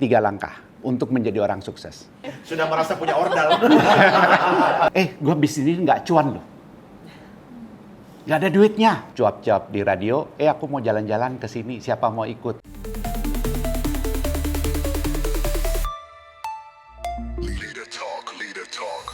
3 langkah untuk menjadi orang sukses. Sudah merasa punya ordal. Gue bisnis ini nggak cuan loh. Nggak ada duitnya. Cuap-cuap di radio, aku mau jalan-jalan ke sini, siapa mau ikut? Leader Talk, Leader Talk.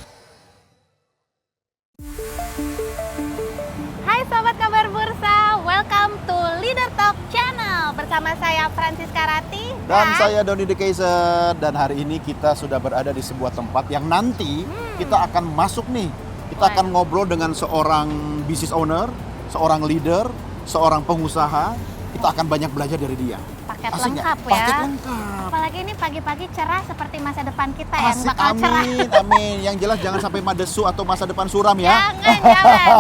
Hai Sobat Kabar Bursa, welcome to Leader Talk Channel. Bersama saya Francisca Rati Dan saya Doni The Kaiser. Dan hari ini kita sudah berada di sebuah tempat yang nanti kita akan masuk nih. Kita akan ngobrol dengan seorang business owner, seorang leader, seorang pengusaha. Kita akan banyak belajar dari dia. Paket Asik lengkap nggak? ya. Paket lengkap. Apalagi ini pagi-pagi cerah seperti masa depan kita yang Asik, bakal cerah. amin, amin. Yang jelas jangan sampai madesu atau masa depan suram ya. Jangan,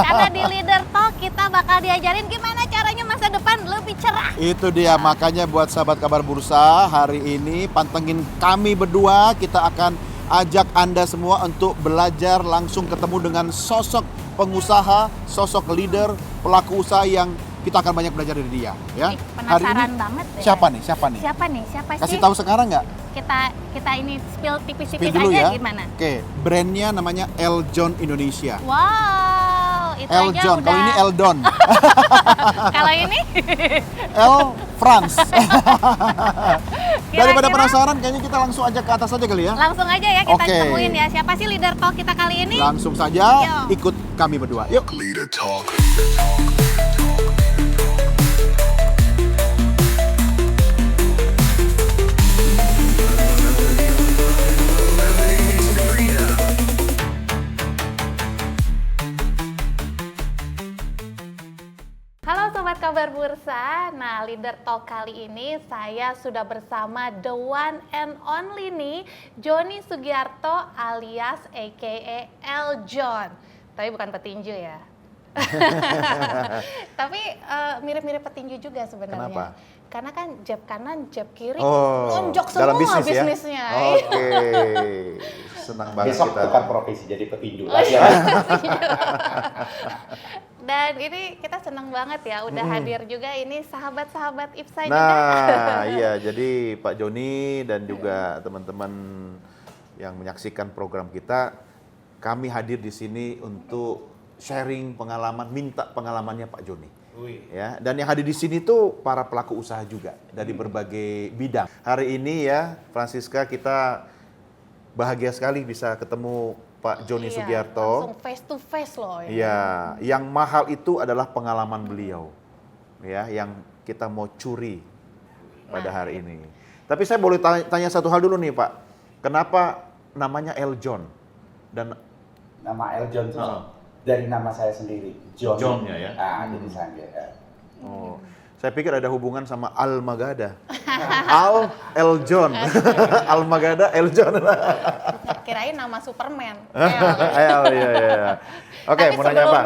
karena di Leader Talk kita bakal diajarin gimana caranya masa depan lebih cerah. Itu dia, makanya buat sahabat kabar bursa, hari ini pantengin kami berdua. Kita akan ajak Anda semua untuk belajar langsung ketemu dengan sosok pengusaha, sosok leader, pelaku usaha yang kita akan banyak belajar dari dia. Ya. Ih, penasaran banget deh. Siapa nih? Siapa sih? Kasih tahu sekarang nggak? Kita ini spill tipis-tipis Spill dulu aja ya. gimana? Oke, brandnya namanya Eljon Indonesia. Wow, itu aja Eljon, udah. kalau ini Eldon. Kalau ini? El France. Daripada Kira-kira penasaran, kayaknya kita langsung ajak ke atas aja kali ya. langsung aja ya kita Oke. temuin ya. Siapa sih Leader Talk kita kali ini? Langsung saja Yuk. ikut kami berdua. Yuk. Leader Talk, Leader Talk. Halo Sobat Kabar Bursa, nah Leader Talk kali ini saya sudah bersama the one and only nih, Joni Sugiarto alias aka Eljon. Tapi bukan petinju ya. Tapi mirip-mirip petinju juga sebenarnya. Kenapa? Karena kan jab kanan, jab kiri, Oh, nonjok dalam semua bisnis ya? bisnisnya. Oke. Senang banget Besok kita. tukar profesi jadi petinju. Dan ini kita senang banget ya, udah hadir juga ini sahabat-sahabat IPSA juga. Nah, iya, jadi Pak Joni dan juga teman-teman yang menyaksikan program kita, kami hadir di sini untuk sharing pengalaman, minta pengalamannya Pak Joni. Ya, dan yang hadir di sini tuh para pelaku usaha juga dari berbagai bidang. Hari ini ya, Francisca, kita bahagia sekali bisa ketemu Pak Joni Iya, Sugiarto. langsung face to face loh. ini. Iya, yang mahal itu adalah pengalaman beliau. Ya, yang kita mau curi pada hari ini. Tapi saya boleh tanya satu hal dulu nih, Pak. Kenapa namanya Eljon? Dan Nama Eljon itu dari nama saya sendiri, John. Johnnya ya? Jadi saya. saya pikir ada hubungan sama Almagada. Eljon. Almagada, Eljon. Kirain nama Superman. Iya. Oke, Tapi mau nanya apa?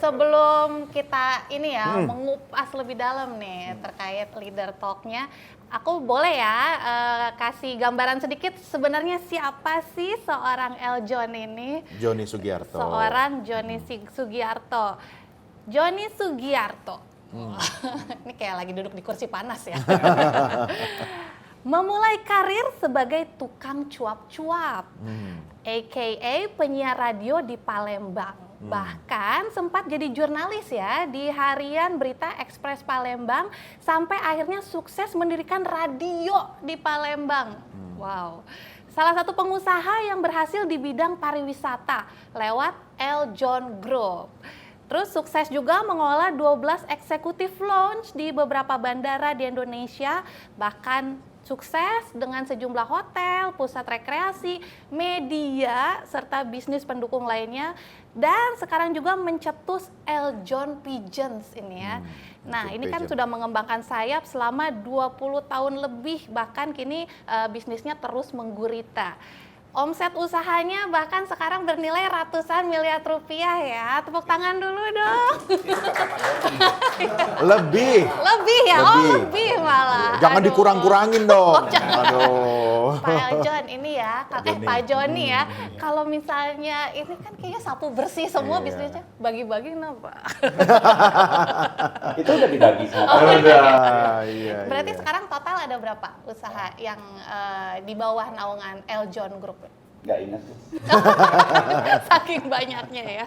sebelum kita ini ya mengupas lebih dalam nih terkait Leader Talk-nya, aku boleh ya kasih gambaran sedikit sebenarnya siapa sih seorang Eljon ini? Joni Sugiarto. Seorang Joni Sugiarto. Joni Sugiarto. Ini kayak lagi duduk di kursi panas ya. Memulai karir sebagai tukang cuap-cuap, aka penyiar radio di Palembang. Bahkan sempat jadi jurnalis ya di harian Berita Ekspres Palembang sampai akhirnya sukses mendirikan radio di Palembang. Wow. Salah satu pengusaha yang berhasil di bidang pariwisata lewat Eljon Group. Terus sukses juga mengelola 12 eksekutif lounge di beberapa bandara di Indonesia, bahkan sukses dengan sejumlah hotel, pusat rekreasi, media, serta bisnis pendukung lainnya. Dan sekarang juga mencetus Eljon Pigeons ini ya. Nah, ini kan sudah mengembangkan sayap selama 20 tahun lebih, bahkan kini bisnisnya terus menggurita. Omset usahanya bahkan sekarang bernilai ratusan miliar rupiah ya. Tepuk tangan dulu dong. Lebih. Lebih ya? Oh, lebih malah. Jangan Aduh. dikurang-kurangin dong. Aduh. Pak John ini ya, Joni. Pak Joni ya. Kalau misalnya ini kan kayaknya sapu bersih semua Iya. bisnisnya. Bagi-bagi kenapa? Itu udah dibagi sama Oh, Pak. Udah, iya. Berarti iya. sekarang total ada berapa usaha yang di bawah naungan El John Group? Nggak ingat tuh. Saking banyaknya ya.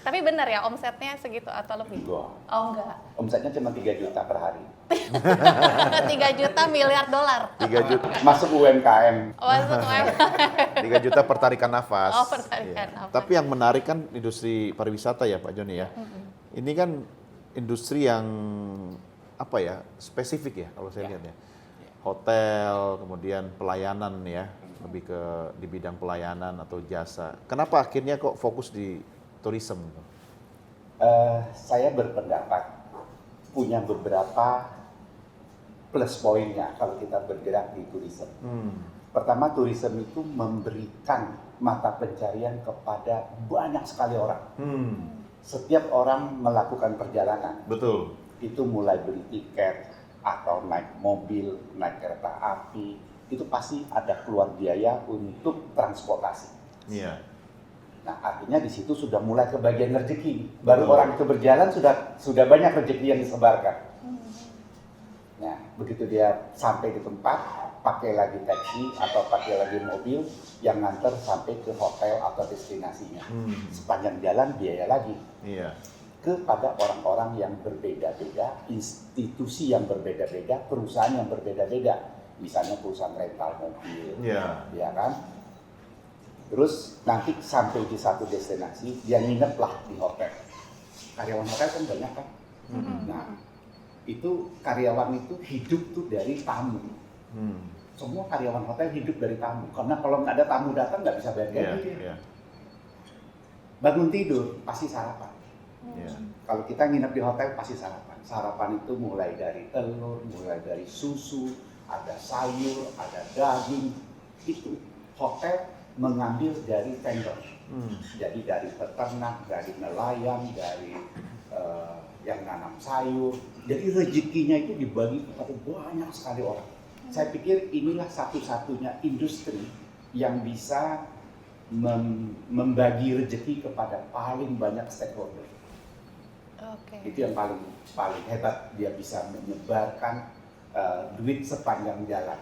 Tapi benar ya omsetnya segitu atau lebih? Enggak. Oh enggak. Omsetnya cuma 3 juta per hari. 3 juta miliar dolar. 3 juta, Masuk UMKM. Masuk UMKM. 3 juta per tarikan nafas. Oh, per tarikan Iya. nafas. Tapi yang menarik kan industri pariwisata ya Pak Joni ya. Ini kan industri yang apa ya, spesifik ya kalau saya lihat ya. Hotel, kemudian pelayanan ya, lebih ke di bidang pelayanan atau jasa. Kenapa akhirnya kok fokus di tourism? Saya berpendapat punya beberapa plus poinnya kalau kita bergerak di tourism. Pertama, tourism itu memberikan mata pencarian kepada banyak sekali orang. Setiap orang melakukan perjalanan, Betul. itu mulai beli tiket atau naik mobil, naik kereta api, itu pasti ada keluar biaya untuk transportasi. Iya. Nah, artinya di situ sudah mulai kebagian rezeki. Baru Betul. orang itu berjalan sudah banyak rezeki yang disebarkan. Nah, begitu dia sampai di tempat, pakai lagi taksi atau pakai lagi mobil yang nganter sampai ke hotel atau destinasinya. Sepanjang jalan biaya lagi. Iya. Kepada orang-orang yang berbeda-beda, institusi yang berbeda-beda, perusahaan yang berbeda-beda. Misalnya perusahaan rental mobil, Iya. ya kan? Terus nanti sampai di satu destinasi, dia nginep lah di hotel. Karyawan hotel kan banyak kan? Nah, itu karyawan itu hidup tuh dari tamu. Semua karyawan hotel hidup dari tamu. Karena kalau nggak ada tamu datang nggak bisa bayar Iya. gaji dia. Iya. Bangun tidur pasti sarapan. Iya. Kalau kita nginep di hotel pasti sarapan. Sarapan itu mulai dari telur, mulai dari susu, ada sayur, ada daging. Itu hotel mengambil dari vendor. Jadi dari peternak, dari nelayan, dari yang nanam sayur. Jadi rezekinya itu dibagi kepada banyak sekali orang. Saya pikir inilah satu-satunya industri yang bisa membagi rezeki kepada paling banyak stakeholder. Oke. Itu yang paling hebat, dia bisa menyebarkan duit sepanjang jalan.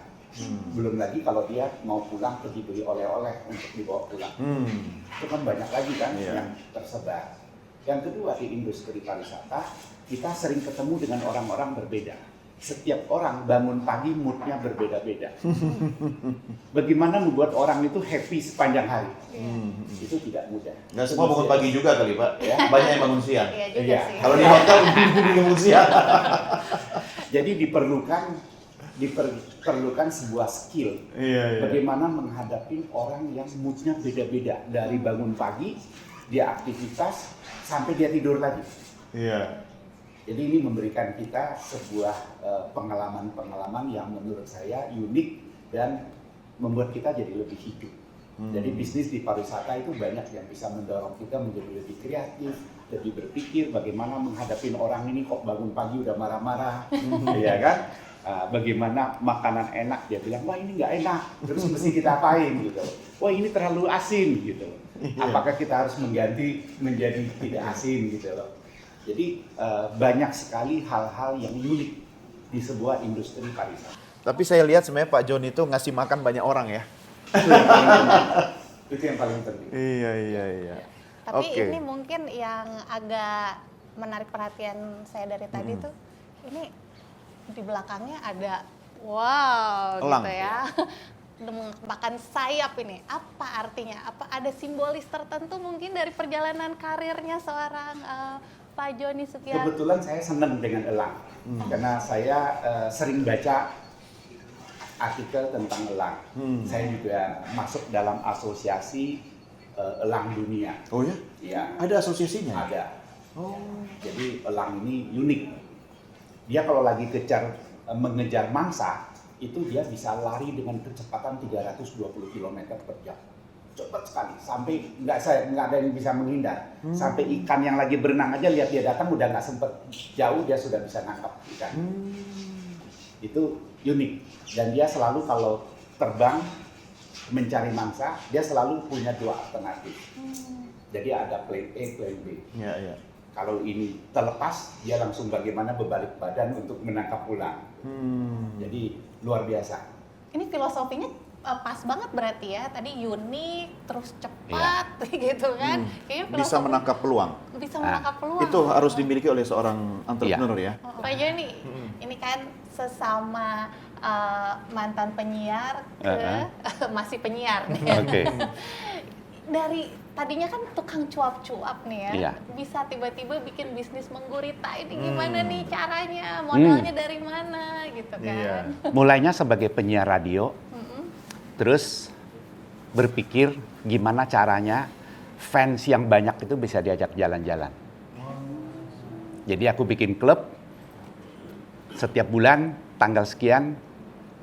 Belum lagi kalau dia mau pulang pergi beli oleh-oleh untuk dibawa pulang. Itu kan banyak lagi kan Iya. yang tersebar. Yang kedua, di industri pariwisata kita sering ketemu dengan orang-orang berbeda. Setiap orang bangun pagi moodnya berbeda-beda. Bagaimana membuat orang itu happy sepanjang hari? Itu tidak mudah. Nggak semua bangun pagi juga kali Pak. Ya. Banyak yang bangun siang. Iya juga Iya. sih. Kalau di hotel bangun siang. Jadi diperlukan sebuah skill. Iya. Bagaimana menghadapi orang yang moodnya beda-beda. Dari bangun pagi, dia aktivitas, sampai dia tidur lagi. Iya. Jadi ini memberikan kita sebuah pengalaman-pengalaman yang menurut saya unik dan membuat kita jadi lebih hidup. Jadi bisnis di pariwisata itu banyak yang bisa mendorong kita menjadi lebih kreatif, lebih berpikir bagaimana menghadapi orang ini kok bangun pagi udah marah-marah, ya kan? Bagaimana makanan enak, dia bilang wah ini nggak enak, terus mesti kita apain gitu. Wah ini terlalu asin gitu. Apakah kita harus mengganti menjadi tidak asin gitu loh. Jadi banyak sekali hal-hal yang unik di sebuah industri pariwisata. Tapi saya lihat sebenarnya Pak John itu ngasih makan banyak orang ya. Itu yang paling penting. Iya. Tapi Oke. ini mungkin yang agak menarik perhatian saya dari tadi tuh, ini di belakangnya ada wow Elang. gitu ya. Makan sayap ini, apa artinya? Apa ada simbolis tertentu mungkin dari perjalanan karirnya seorang Pak Joni Supianto? Kebetulan saya senang dengan elang, karena saya sering baca artikel tentang elang. Saya juga masuk dalam asosiasi elang dunia. Oh ya? Ya, Ada asosiasinya? ada. Oh. Jadi elang ini unik. Dia kalau lagi mengejar mangsa, itu dia bisa lari dengan kecepatan 320 km per jam. Cepat sekali, sampai nggak ada yang bisa menghindar. Sampai ikan yang lagi berenang aja lihat dia datang udah nggak sempet jauh, dia sudah bisa nangkap ikan. Itu unik, dan dia selalu kalau terbang mencari mangsa, dia selalu punya 2 alternatif. Jadi ada plan A, plan B. Ya, ya. Kalau ini terlepas, dia langsung bagaimana berbalik badan untuk menangkap ulang. Jadi luar biasa. Ini filosofinya pas banget berarti ya. Tadi unik, terus cepat gitu kan. Kayaknya Bisa filosofi- menangkap peluang. bisa menangkap peluang. Itu harus dimiliki oleh seorang entrepreneur ya. Pak Joni, ini kan sesama mantan penyiar masih penyiar nih. Oke. Dari tadinya kan tukang cuap-cuap nih ya, Iya. bisa tiba-tiba bikin bisnis menggurita. Ini gimana nih caranya? Modalnya dari mana gitu kan? Iya. Mulainya sebagai penyiar radio, terus berpikir gimana caranya fans yang banyak itu bisa diajak jalan-jalan. Jadi aku bikin klub, setiap bulan tanggal sekian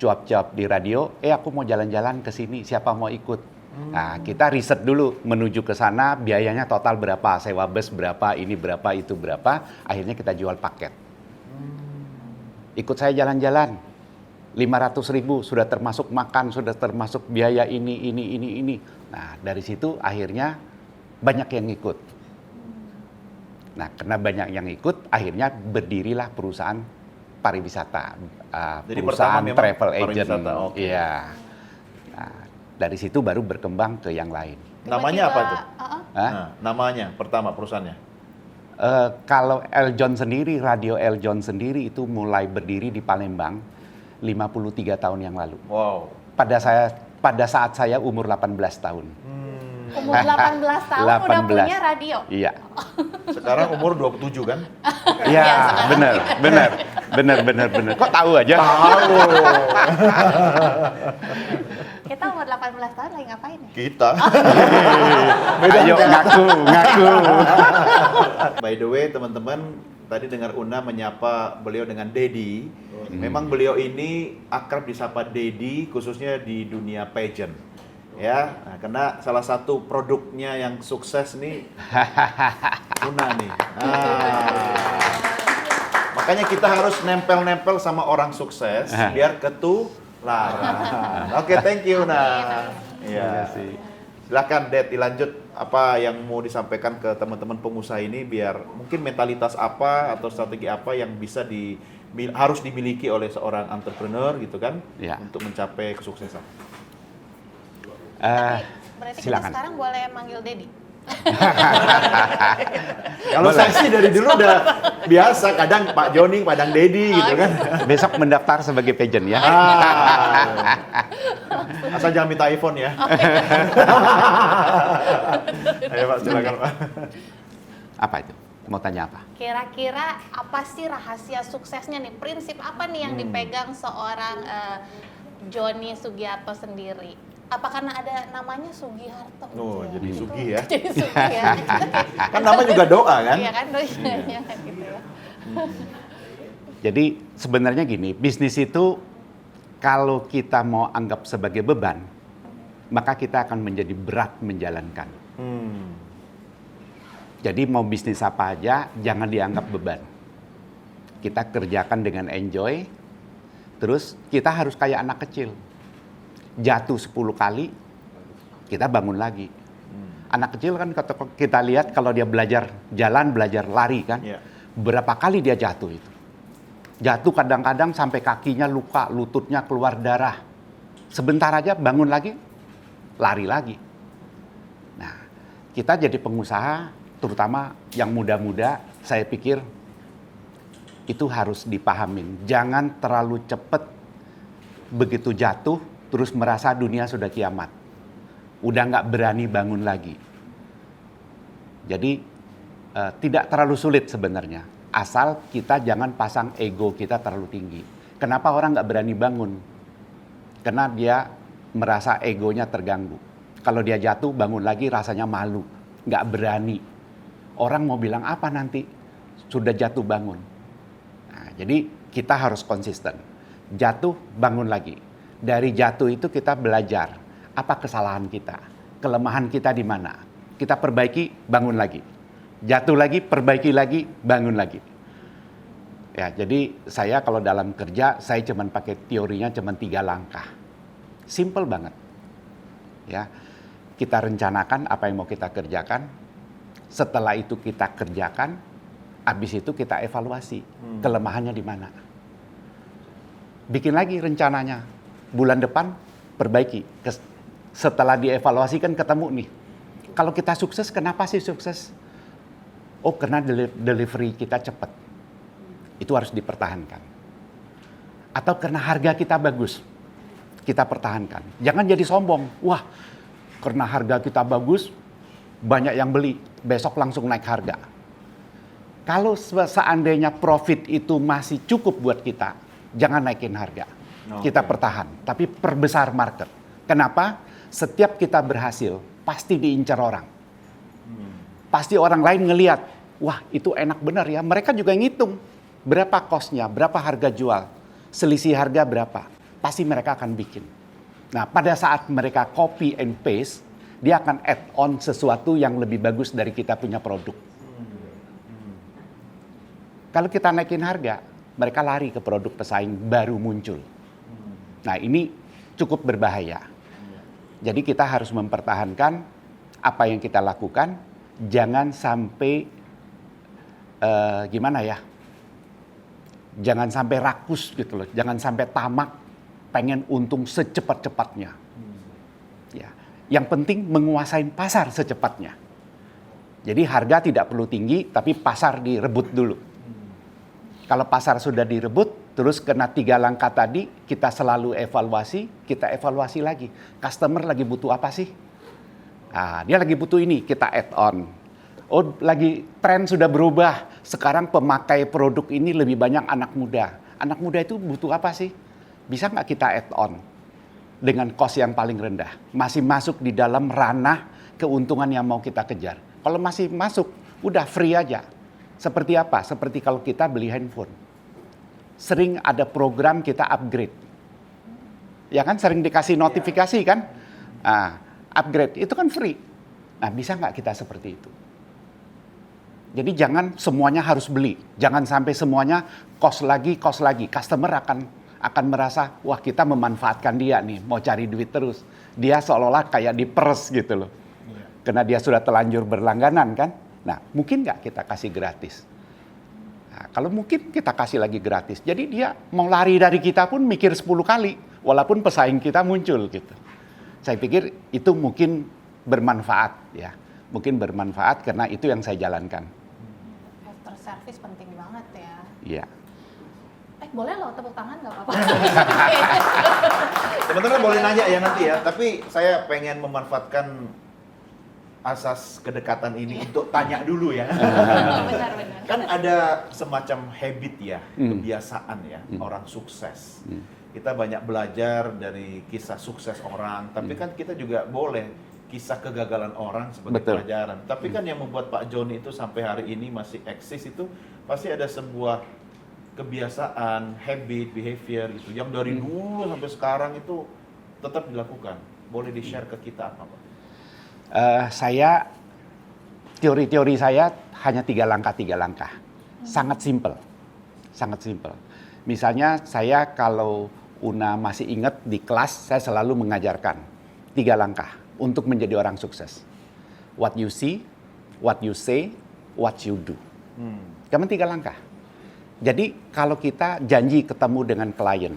cuap-cuap di radio, aku mau jalan-jalan ke sini, siapa mau ikut? Nah, kita riset dulu menuju ke sana, biayanya total berapa, sewa bus berapa, ini berapa, itu berapa, akhirnya kita jual paket. Ikut saya jalan-jalan, 500.000 sudah termasuk makan, sudah termasuk biaya ini. Nah, dari situ akhirnya banyak yang ikut. Nah, karena banyak yang ikut, akhirnya berdirilah perusahaan pariwisata, Jadi perusahaan pertama memang travel agent. pariwisata, oke. Iya. Nah, dari situ baru berkembang ke yang lain. Namanya apa tuh? Hah? Nah, namanya pertama perusahaannya. Kalau El John sendiri, Radio El John sendiri itu mulai berdiri di Palembang 53 tahun yang lalu. Wow. Pada saat saya umur 18 tahun. Umur 18 tahun udah 18. punya radio. Iya. Sekarang umur 27 kan? Iya, sekarang. benar. Kok tahu aja? Kita umur 18 tahun lagi ngapain ya? Kita. Ayo ngaku. By the way, teman-teman, tadi dengar Una menyapa beliau dengan Dedi. Memang beliau ini akrab disapa Dedi, khususnya di dunia pageant. Ya, nah, karena salah satu produknya yang sukses nih Una nih. Makanya kita harus nempel-nempel sama orang sukses biar ketularan. Oke, thank you Una. Iya. Silakan Det, dilanjut apa yang mau disampaikan ke teman-teman pengusaha ini biar mungkin mentalitas apa atau strategi apa yang bisa harus dimiliki oleh seorang entrepreneur gitu kan Ya. untuk mencapai kesuksesan. Berarti Silakan. kita sekarang boleh manggil Dedi. Kalau saya sih dari dulu udah biasa, kadang Pak Joni, kadang Dedi gitu kan. Besok mendaftar sebagai pageant ya. Asal jangan minta iPhone ya. Ayo Pak, silakan Pak. Apa itu? Mau tanya apa? Kira-kira apa sih rahasia suksesnya nih? Prinsip apa nih yang dipegang seorang Joni Sugiarto sendiri? Apa karena ada namanya Sugiharto? Oh, gitu jadi Gitu. Sugi ya. Jadi Sugi ya. Kan nama juga doa kan? Iya kan doanya gitu ya. Jadi sebenarnya gini, bisnis itu kalau kita mau anggap sebagai beban, maka kita akan menjadi berat menjalankan. Jadi mau bisnis apa aja, jangan dianggap beban. Kita kerjakan dengan enjoy, terus kita harus kayak anak kecil. Jatuh 10 kali, kita bangun lagi. Anak kecil kan kita lihat kalau dia belajar jalan, belajar lari kan, Iya. berapa kali dia jatuh itu. Jatuh kadang-kadang sampai kakinya luka, lututnya keluar darah. Sebentar aja bangun lagi, lari lagi. Nah, kita jadi pengusaha, terutama yang muda-muda, saya pikir itu harus dipahamin. Jangan terlalu cepat begitu jatuh, terus merasa dunia sudah kiamat. Udah nggak berani bangun lagi. Jadi tidak terlalu sulit sebenarnya. Asal kita jangan pasang ego kita terlalu tinggi. Kenapa orang nggak berani bangun? Karena dia merasa egonya terganggu. Kalau dia jatuh, bangun lagi rasanya malu. Nggak berani. Orang mau bilang apa nanti? Sudah jatuh bangun. Nah, jadi kita harus konsisten. jatuh, bangun lagi. Dari jatuh itu kita belajar apa kesalahan kita, kelemahan kita di mana. Kita perbaiki, bangun lagi. Jatuh lagi, perbaiki lagi, bangun lagi. Ya, jadi saya kalau dalam kerja, saya cuma pakai teorinya cuma 3 langkah. Simple banget. Ya, kita rencanakan apa yang mau kita kerjakan. Setelah itu kita kerjakan, habis itu kita evaluasi kelemahannya di mana. Bikin lagi rencananya. Bulan depan perbaiki. Setelah dievaluasi kan ketemu nih. Kalau kita sukses, kenapa sih sukses? Oh, karena delivery kita cepat. Itu harus dipertahankan. Atau karena harga kita bagus. Kita pertahankan. Jangan jadi sombong. Wah, karena harga kita bagus, banyak yang beli. Besok langsung naik harga. Kalau seandainya profit itu masih cukup buat kita, jangan naikin harga. Kita pertahan, tapi perbesar market. Kenapa? Setiap kita berhasil, pasti diincar orang. Pasti orang lain ngelihat, wah itu enak benar ya. Mereka juga ngitung berapa cost-nya, berapa harga jual, selisih harga berapa. Pasti mereka akan bikin. Nah, pada saat mereka copy and paste, dia akan add on sesuatu yang lebih bagus dari kita punya produk. Kalau kita naikin harga, mereka lari ke produk pesaing baru muncul. Nah, ini cukup berbahaya. Jadi kita harus mempertahankan apa yang kita lakukan, jangan sampai gimana ya? Jangan sampai rakus gitu loh, jangan sampai tamak pengen untung secepat-cepatnya. Ya, yang penting menguasai pasar secepatnya. Jadi harga tidak perlu tinggi, tapi pasar direbut dulu. Kalau pasar sudah direbut, terus kena 3 langkah tadi, kita selalu evaluasi, kita evaluasi lagi. Customer lagi butuh apa sih? Nah, dia lagi butuh ini, kita add on. Oh, lagi tren sudah berubah. Sekarang pemakai produk ini lebih banyak anak muda. Anak muda itu butuh apa sih? Bisa nggak kita add on dengan cost yang paling rendah? Masih masuk di dalam ranah keuntungan yang mau kita kejar. Kalau masih masuk, udah free aja. Seperti apa? Seperti kalau kita beli handphone. Sering ada program kita upgrade. Ya kan, sering dikasih notifikasi kan? Nah, upgrade, itu kan free. Nah, bisa nggak kita seperti itu? Jadi jangan semuanya harus beli. Jangan sampai semuanya cost lagi. Customer akan merasa, wah kita memanfaatkan dia nih, mau cari duit terus. Dia seolah-olah kayak diperes gitu loh. Karena dia sudah telanjur berlangganan kan? Nah, mungkin nggak kita kasih gratis? Nah, kalau mungkin kita kasih lagi gratis. Jadi dia mau lari dari kita pun mikir 10 kali. Walaupun pesaing kita muncul gitu. Saya pikir itu mungkin bermanfaat ya. Mungkin bermanfaat karena itu yang saya jalankan. After service penting banget ya. Iya. Boleh loh tepuk tangan nggak apa-apa. Teman-teman boleh nanya ya nanti ya. Tapi saya pengen memanfaatkan asas kedekatan ini untuk tanya dulu ya. Benar-benar. Kan ada semacam habit ya, kebiasaan ya, orang sukses. Kita banyak belajar dari kisah sukses orang, tapi kan kita juga boleh kisah kegagalan orang sebagai pelajaran. Tapi kan yang membuat Pak Joni itu sampai hari ini masih eksis itu pasti ada sebuah kebiasaan, habit, behavior gitu yang dari dulu sampai sekarang itu tetap dilakukan. Boleh di-share ke kita apa Pak? Teori saya hanya 3 langkah. Sangat simple. Misalnya saya kalau Una masih ingat di kelas, saya selalu mengajarkan 3 langkah untuk menjadi orang sukses. What you see, what you say, what you do. Cuma 3 langkah. Jadi kalau kita janji ketemu dengan klien,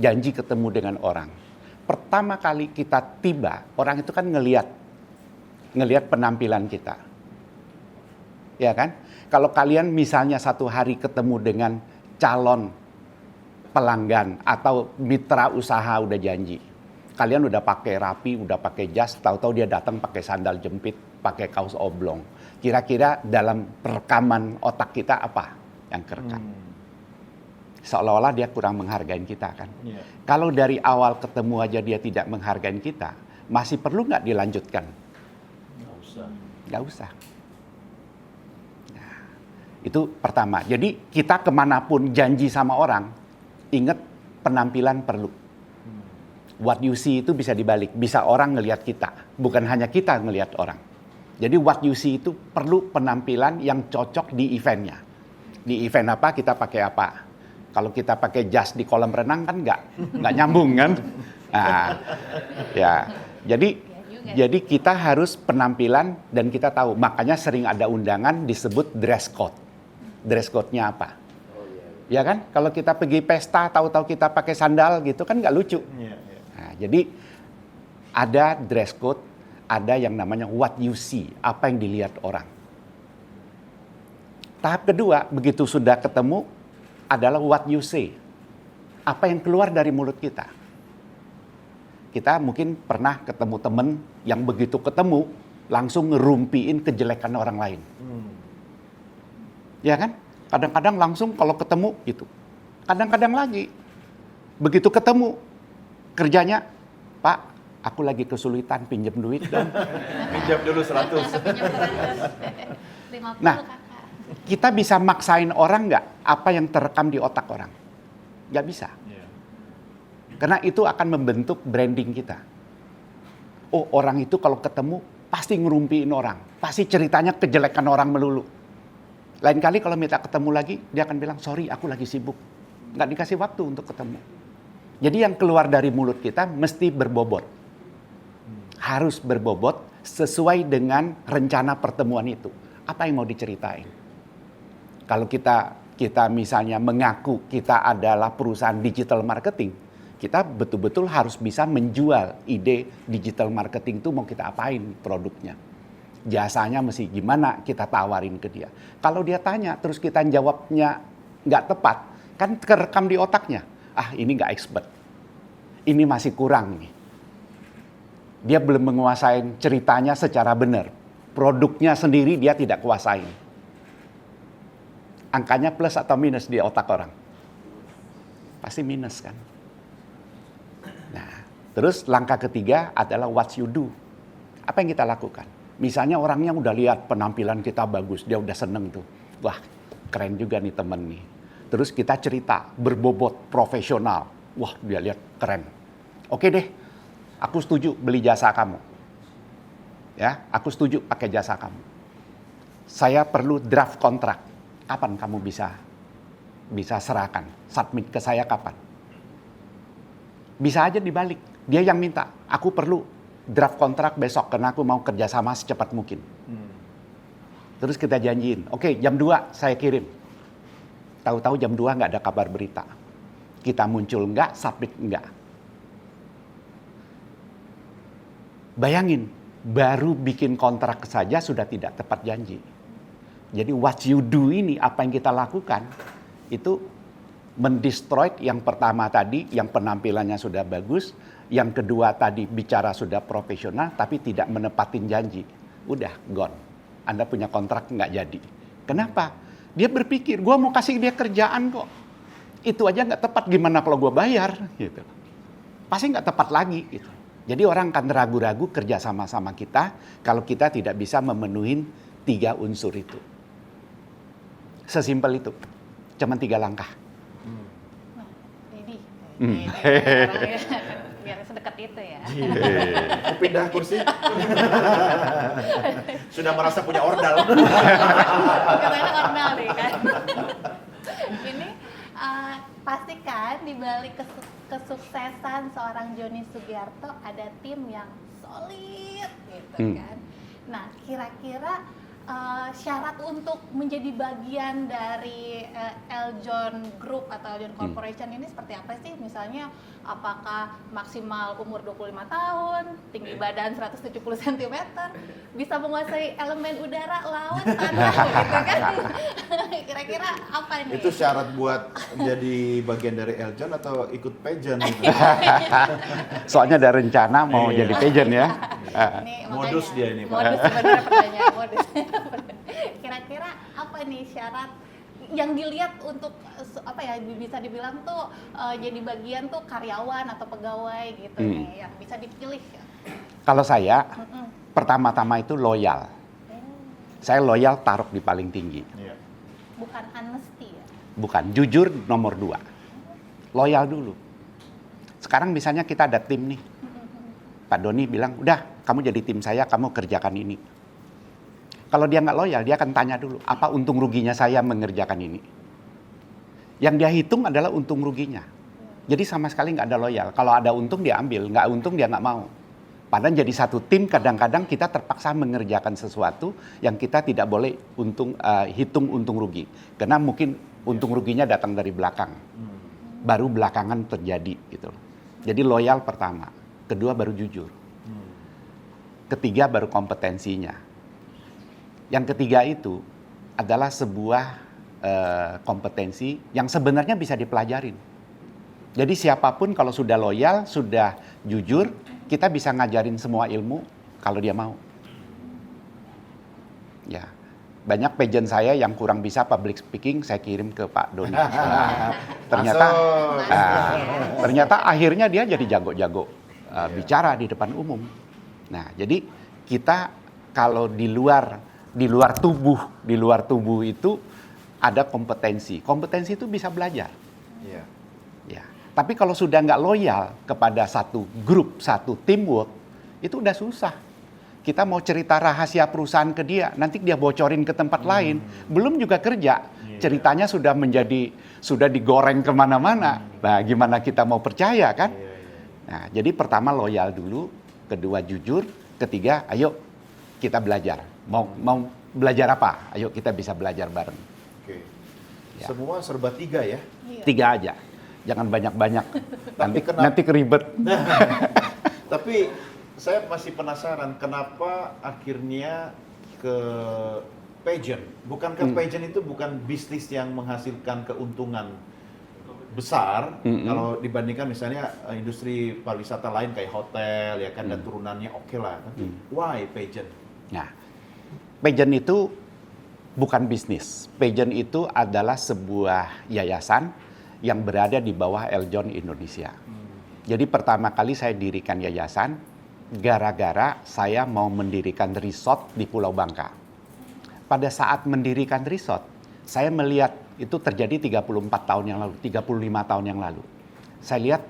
janji ketemu dengan orang, pertama kali kita tiba, orang itu kan ngelihat penampilan kita. Ya kan? Kalau kalian misalnya satu hari ketemu dengan calon pelanggan atau mitra usaha udah janji. Kalian udah pakai rapi, udah pakai jas, tahu-tahu dia datang pakai sandal jepit, pakai kaos oblong. Kira-kira dalam perekaman otak kita apa yang kerekam? Seolah-olah dia kurang menghargai kita kan. Kalau dari awal ketemu aja dia tidak menghargai kita, masih perlu nggak dilanjutkan? Nggak usah. Nah, itu pertama. Jadi kita kemanapun janji sama orang, ingat penampilan perlu. What you see itu bisa dibalik, bisa orang ngelihat kita, bukan hanya kita ngelihat orang. Jadi what you see itu perlu penampilan yang cocok di eventnya. Di event apa kita pakai apa. Kalau kita pakai jas di kolam renang kan nggak nyambung kan. Nah, ya jadi kita harus penampilan dan kita tahu. Makanya sering ada undangan disebut dress code. Dress code-nya apa? Ya kan? Kalau kita pergi pesta, tahu-tahu kita pakai sandal gitu kan nggak lucu. Nah, jadi ada dress code, ada yang namanya what you see, apa yang dilihat orang. Tahap kedua, begitu sudah ketemu, adalah what you say. Apa yang keluar dari mulut kita. Kita mungkin pernah ketemu temen yang begitu ketemu, langsung ngerumpiin kejelekan orang lain. Ya kan? Kadang-kadang langsung kalau ketemu gitu. Kadang-kadang lagi, begitu ketemu, kerjanya, Pak, aku lagi kesulitan pinjam duit dong. Pinjam dulu 100. Nah, kita bisa maksain orang nggak apa yang terekam di otak orang? Nggak bisa. Karena itu akan membentuk branding kita. Oh, orang itu kalau ketemu pasti ngerumpiin orang. Pasti ceritanya kejelekan orang melulu. Lain kali kalau minta ketemu lagi, dia akan bilang, sorry aku lagi sibuk. Nggak dikasih waktu untuk ketemu. Jadi yang keluar dari mulut kita mesti berbobot. Harus berbobot sesuai dengan rencana pertemuan itu. Apa yang mau diceritain? Kalau kita misalnya mengaku kita adalah perusahaan digital marketing, kita betul-betul harus bisa menjual ide digital marketing itu mau kita apain produknya. Jasanya mesti gimana kita tawarin ke dia. Kalau dia tanya terus kita jawabnya nggak tepat, kan kerekam di otaknya. Ah, ini nggak expert. Ini masih kurang nih. Dia belum menguasai ceritanya secara benar. Produknya sendiri dia tidak kuasain. Angkanya plus atau minus di otak orang? Pasti minus kan? Nah, terus langkah ketiga adalah what you do. Apa yang kita lakukan? Misalnya orangnya udah lihat penampilan kita bagus, dia udah seneng tuh. Wah, keren juga nih temen nih. Terus kita cerita, berbobot, profesional. Wah, dia lihat keren. Oke deh, aku setuju beli jasa kamu. Ya, aku setuju pakai jasa kamu. Saya perlu draft kontrak. Kapan kamu bisa serahkan? Submit ke saya kapan? Bisa aja dibalik. Dia yang minta, aku perlu draft kontrak besok karena aku mau kerjasama secepat mungkin. Terus kita janjiin, oke, jam 2 saya kirim. Tahu-tahu jam 2 nggak ada kabar berita. Kita muncul nggak, submit nggak. Bayangin, baru bikin kontrak saja sudah tidak tepat janji. Jadi what you do ini, apa yang kita lakukan, itu mendestroy yang pertama tadi, yang penampilannya sudah bagus, yang kedua tadi bicara sudah profesional, tapi tidak menepatin janji. Udah, gone. Anda punya kontrak nggak jadi. Kenapa? Dia berpikir, gue mau kasih dia kerjaan kok. Itu aja nggak tepat, gimana kalau gue bayar? Gitu. Pasti nggak tepat lagi. Gitu. Jadi orang akan ragu-ragu kerja sama-sama kita, kalau kita tidak bisa memenuhi 3 unsur itu. Sesimpel itu. Cuma 3 langkah. Biar sedekat itu ya. Pindah kursi. Sudah merasa punya ordal. Katanya ordal deh kan. Ini pastikan di balik kesuksesan seorang Joni Sugiarto ada tim yang solid gitu kan. Nah, kira-kira syarat untuk menjadi bagian dari Eljon Group atau Eljon Corporation ini seperti apa sih? Misalnya apakah maksimal umur 25 tahun, tinggi badan 170 cm, bisa menguasai elemen udara, laut, tanah gitu kan? Kira-kira apa nih? Itu syarat buat jadi bagian dari Eljon atau ikut pageant? Gitu? Soalnya ada rencana mau jadi pageant ya. Ini Modus makanya, dia ini, Pak. modus sebenarnya pertanyaan modus. Kira-kira apa nih syarat yang dilihat untuk apa ya, bisa dibilang tuh jadi bagian tuh karyawan atau pegawai gitu nih yang bisa dipilih? Kalau saya pertama-tama itu loyal. Saya loyal taruh di paling tinggi. Bukan honesty ya? Bukan, jujur nomor 2. Loyal dulu. Sekarang misalnya kita ada tim nih. Pak Doni bilang, udah kamu jadi tim saya, kamu kerjakan ini. Kalau dia nggak loyal, dia akan tanya dulu, apa untung ruginya saya mengerjakan ini? Yang dia hitung adalah untung ruginya. Jadi sama sekali nggak ada loyal. Kalau ada untung dia ambil, nggak untung dia nggak mau. Padahal jadi satu tim kadang-kadang kita terpaksa mengerjakan sesuatu yang kita tidak boleh hitung untung rugi. Karena mungkin untung ruginya datang dari belakang. Baru belakangan terjadi gitu. Jadi loyal pertama, kedua baru jujur. Ketiga baru kompetensinya. Yang ketiga itu adalah sebuah kompetensi yang sebenarnya bisa dipelajarin. Jadi siapapun kalau sudah loyal, sudah jujur, kita bisa ngajarin semua ilmu kalau dia mau. Ya, banyak pageant saya yang kurang bisa public speaking, saya kirim ke Pak Doni. Ternyata akhirnya dia jadi jago-jago bicara di depan umum. Nah, jadi kita kalau di luar tubuh itu ada kompetensi. Kompetensi itu bisa belajar. Iya. Ya. Tapi kalau sudah nggak loyal kepada satu grup, satu teamwork, itu udah susah. Kita mau cerita rahasia perusahaan ke dia, nanti dia bocorin ke tempat lain. Belum juga kerja, ceritanya sudah digoreng kemana-mana. Nah, gimana kita mau percaya kan? Nah, jadi pertama loyal dulu, kedua jujur, ketiga ayo kita belajar. Mau belajar apa? Ayo kita bisa belajar bareng. Oke. Ya. Semua serba 3 ya? 3 aja. Jangan banyak-banyak. kenapa- Nanti keribet. Tapi saya masih penasaran kenapa akhirnya ke pageant. Bukankah pageant itu bukan bisnis yang menghasilkan keuntungan besar kalau dibandingkan misalnya industri pariwisata lain kayak hotel ya kan dan turunannya oke lah. Tapi why pageant? Nah, pageant itu bukan bisnis. Pageant itu adalah sebuah yayasan yang berada di bawah Eljon Indonesia. Jadi pertama kali saya dirikan yayasan gara-gara saya mau mendirikan resort di Pulau Bangka. Pada saat mendirikan resort, saya melihat itu terjadi 34 tahun yang lalu, 35 tahun yang lalu. Saya lihat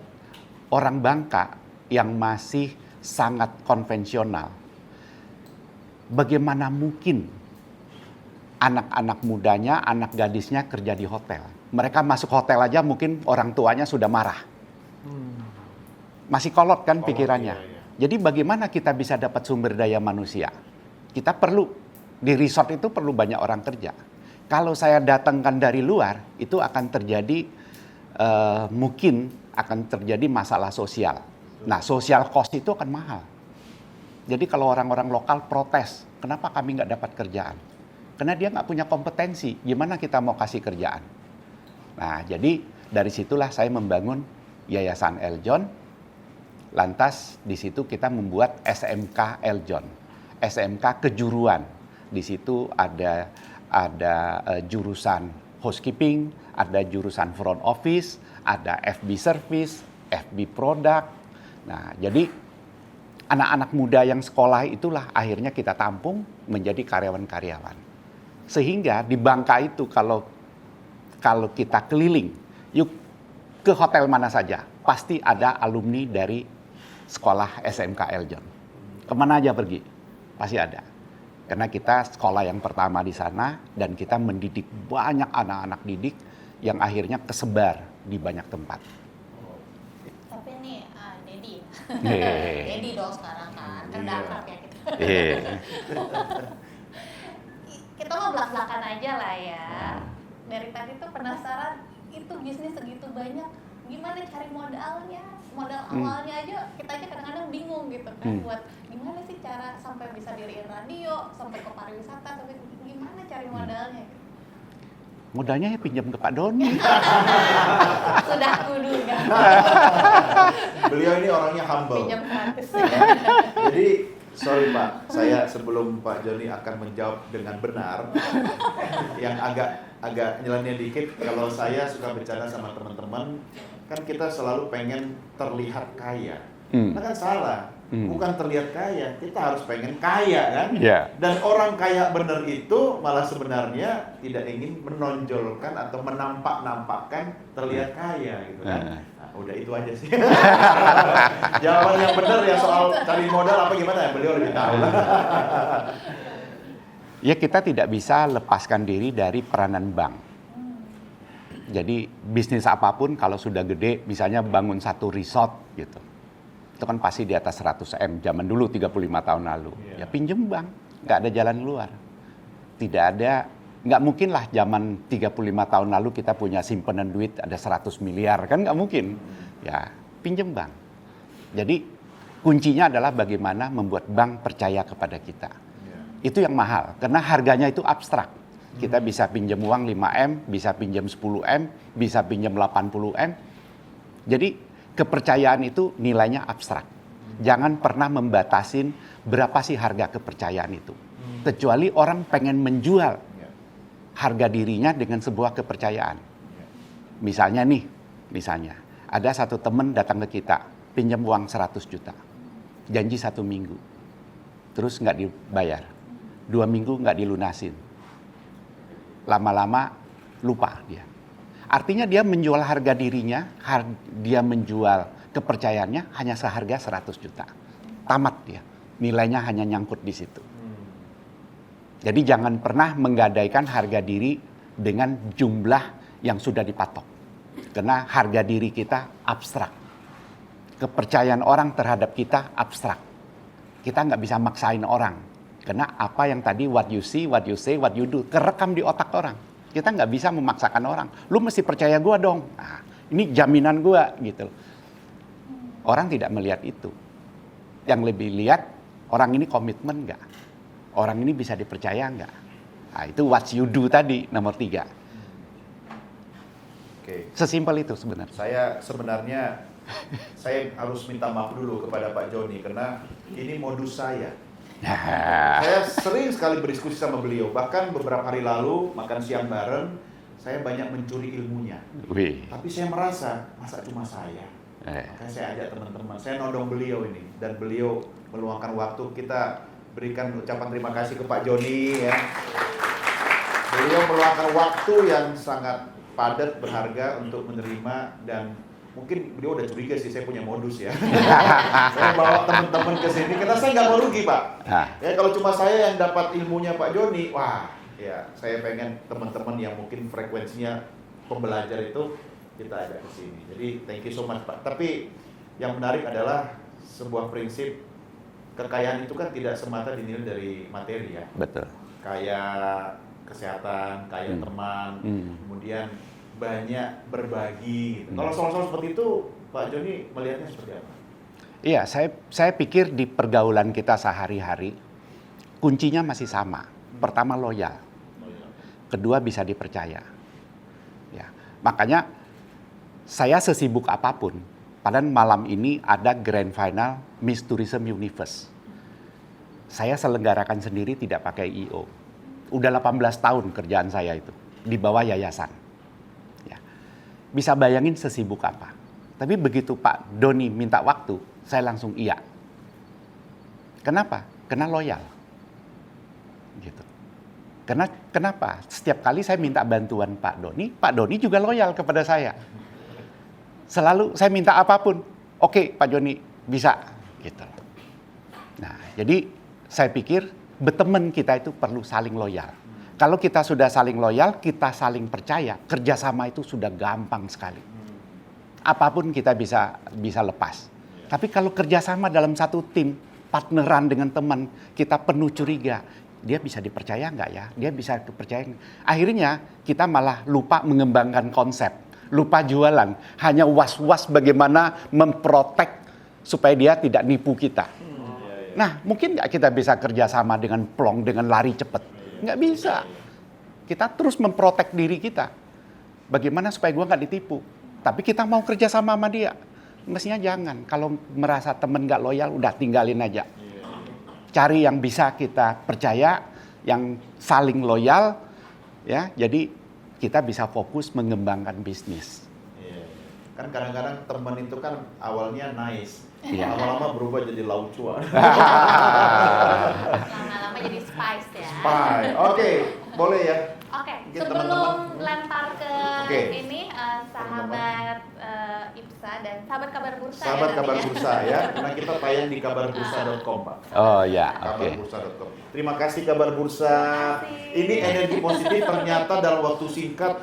orang Bangka yang masih sangat konvensional. Bagaimana mungkin anak-anak mudanya, anak gadisnya kerja di hotel? Mereka masuk hotel aja mungkin orang tuanya sudah marah. Masih kolot kan pikirannya. Iya. Jadi bagaimana kita bisa dapat sumber daya manusia? Kita perlu, di resort itu perlu banyak orang kerja. Kalau saya datangkan dari luar, itu akan terjadi, mungkin akan terjadi masalah sosial. Nah, social cost itu akan mahal. Jadi kalau orang-orang lokal protes, kenapa kami nggak dapat kerjaan? Karena dia nggak punya kompetensi, gimana kita mau kasih kerjaan? Nah, jadi dari situlah saya membangun Yayasan Eljon. Lantas di situ kita membuat SMK Eljon, SMK kejuruan. Di situ ada jurusan housekeeping, ada jurusan front office, ada FB service, FB product. Nah, jadi anak-anak muda yang sekolah itulah akhirnya kita tampung menjadi karyawan-karyawan. Sehingga di Bangka itu kalau kita keliling, yuk ke hotel mana saja, pasti ada alumni dari sekolah SMK Eljon. Kemana aja pergi, pasti ada. Karena kita sekolah yang pertama di sana dan kita mendidik banyak anak-anak didik yang akhirnya kesebar di banyak tempat. Tapi nih, Dedi. Hehehe. Dedi dong sekarang kan akrab ya kita. Kita mau belak-belakan aja lah ya. Dari tadi tuh penasaran, itu bisnis segitu banyak, gimana cari modalnya? Modal awalnya aja, kita aja kadang-kadang bingung gitu kan, buat gimana sih cara sampai bisa diriin radio, sampai ke pariwisata, sampai gimana cari modalnya? Modalnya ya pinjam ke Pak Doni. Sudah kuduga. Beliau ini orangnya humble. Pinjam gratis. Jadi sorry Pak, saya sebelum Pak Joni akan menjawab dengan benar, yang agak nyeleneh dikit, kalau saya suka bercanda sama teman-teman, kan kita selalu pengen terlihat kaya. Nah kan salah, bukan terlihat kaya. Kita harus pengen kaya kan? Iya. Dan orang kaya bener itu malah sebenarnya tidak ingin menonjolkan atau menampak-nampakkan terlihat kaya gitu kan. Nah, udah itu aja sih. Jawaban yang benar ya soal cari modal apa gimana ya, beliau lebih tahu lah. Ya, kita tidak bisa lepaskan diri dari peranan bank. Jadi bisnis apapun kalau sudah gede, misalnya bangun satu resort gitu, itu kan pasti di atas 100 M, zaman dulu 35 tahun lalu. Ya pinjem bank, nggak ada jalan keluar. Tidak ada, nggak mungkin lah zaman 35 tahun lalu kita punya simpanan duit ada 100 miliar, kan nggak mungkin. Ya pinjem bank. Jadi kuncinya adalah bagaimana membuat bank percaya kepada kita. Itu yang mahal, karena harganya itu abstrak. Kita bisa pinjam uang 5M, bisa pinjam 10M, bisa pinjam 80M. Jadi kepercayaan itu nilainya abstrak. Jangan pernah membatasin berapa sih harga kepercayaan itu. Kecuali orang pengen menjual harga dirinya dengan sebuah kepercayaan. Misalnya ada satu teman datang ke kita, pinjam uang 100 juta. Janji 1 minggu. Terus nggak dibayar. 2 minggu nggak dilunasin. Lama-lama lupa dia. Artinya dia menjual harga dirinya, dia menjual kepercayaannya hanya seharga 100 juta. Tamat dia. Nilainya hanya nyangkut di situ. Jadi jangan pernah menggadaikan harga diri dengan jumlah yang sudah dipatok. Karena harga diri kita abstrak. Kepercayaan orang terhadap kita abstrak. Kita nggak bisa maksain orang. Karena apa yang tadi what you see, what you say, what you do, kerekam di otak orang. Kita nggak bisa memaksakan orang. Lu mesti percaya gue dong. Nah, ini jaminan gue gitu. Orang tidak melihat itu. Yang lebih lihat orang ini komitmen nggak. Orang ini bisa dipercaya nggak. Nah, itu what you do tadi nomor 3. Oke. Sesimpel itu sebenarnya. Saya harus minta maaf dulu kepada Pak Joni karena ini modus saya. Saya sering sekali berdiskusi sama beliau, bahkan beberapa hari lalu makan siang bareng, saya banyak mencuri ilmunya. Tapi saya merasa, masa cuma saya? Makanya saya ajak teman-teman, saya nodong beliau ini, dan beliau meluangkan waktu. Kita berikan ucapan terima kasih ke Pak Joni ya. Beliau meluangkan waktu yang sangat padat, berharga untuk menerima, dan mungkin beliau udah curiga sih saya punya modus ya. Saya bawa teman-teman ke sini karena saya nggak mau rugi, Pak. Ya kalau cuma saya yang dapat ilmunya Pak Joni, wah, ya saya pengen teman-teman yang mungkin frekuensinya pembelajar itu kita ajak ke sini. Jadi thank you so much, Pak. Tapi yang menarik adalah sebuah prinsip kekayaan itu kan tidak semata dinilai dari materi ya. Betul. Kaya kesehatan, kaya teman, kemudian banyak berbagi gitu. Kalau soal-soal seperti itu, Pak Joni melihatnya seperti apa? Iya, saya pikir di pergaulan kita sehari-hari, kuncinya masih sama. Pertama loyal. Kedua bisa dipercaya. Ya, makanya saya sesibuk apapun, padahal malam ini ada grand final Miss Tourism Universe. Saya selenggarakan sendiri tidak pakai I.O. Udah 18 tahun kerjaan saya itu, di bawah yayasan. Bisa bayangin sesibuk apa. Tapi begitu Pak Doni minta waktu, saya langsung iya. Kenapa? Karena loyal. Gitu. Kenapa? Setiap kali saya minta bantuan Pak Doni juga loyal kepada saya. Selalu saya minta apapun, oke Pak Joni bisa. Gitu. Nah, jadi saya pikir berteman kita itu perlu saling loyal. Kalau kita sudah saling loyal, kita saling percaya, kerjasama itu sudah gampang sekali. Apapun kita bisa lepas. Tapi kalau kerjasama dalam satu tim, partneran dengan teman, kita penuh curiga, dia bisa dipercaya nggak ya? Dia bisa dipercaya. Akhirnya kita malah lupa mengembangkan konsep, lupa jualan, hanya was-was bagaimana memprotek supaya dia tidak nipu kita. Nah, mungkin nggak kita bisa kerjasama dengan plong, dengan lari cepat? Nggak bisa. Kita terus memprotek diri kita. Bagaimana supaya gue nggak ditipu? Tapi kita mau kerja sama dia. Mestinya jangan. Kalau merasa temen nggak loyal, udah tinggalin aja. Cari yang bisa kita percaya, yang saling loyal, ya. Jadi kita bisa fokus mengembangkan bisnis. Kan kadang-kadang teman itu kan awalnya nice, Iya. lama-lama berubah jadi laucuan. Lama-lama jadi spice ya. Bye. Oke, boleh ya. Oke, Mungkin sebelum teman-teman- lempar ke Oke. ini sahabat Ipsa dan sahabat kabar bursa Sahabat ya Kabar nantinya. Bursa ya, karena kita tayang di kabarbursa.com, Pak. Oh ya, oke. Kabarbursa.com. Terima kasih Kabar Bursa. kasih. Ini energi positif ternyata dalam waktu singkat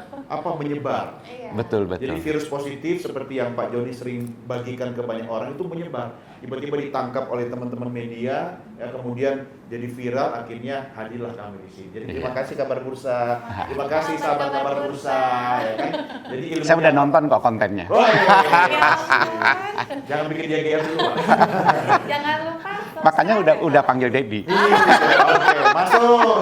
menyebar. Iya. Betul, Jadi betul. virus positif seperti yang Pak Joni sering bagikan ke banyak orang itu menyebar. Tiba-tiba ditangkap oleh teman-teman media, ya kemudian jadi viral, akhirnya hadirlah kami di sini. Jadi terima Iya. kasih Kabar Bursa, terima kasih sahabat Kabar Bursa, ya kan. Jadi ilmunya- Saya udah nonton kok kontennya. Oh, iya. Ya ampun. Jangan bikin dia GR dulu, Pak. Jangan lupa Makanya subscribe. udah panggil Dedi. Oke, masuk. Masuk,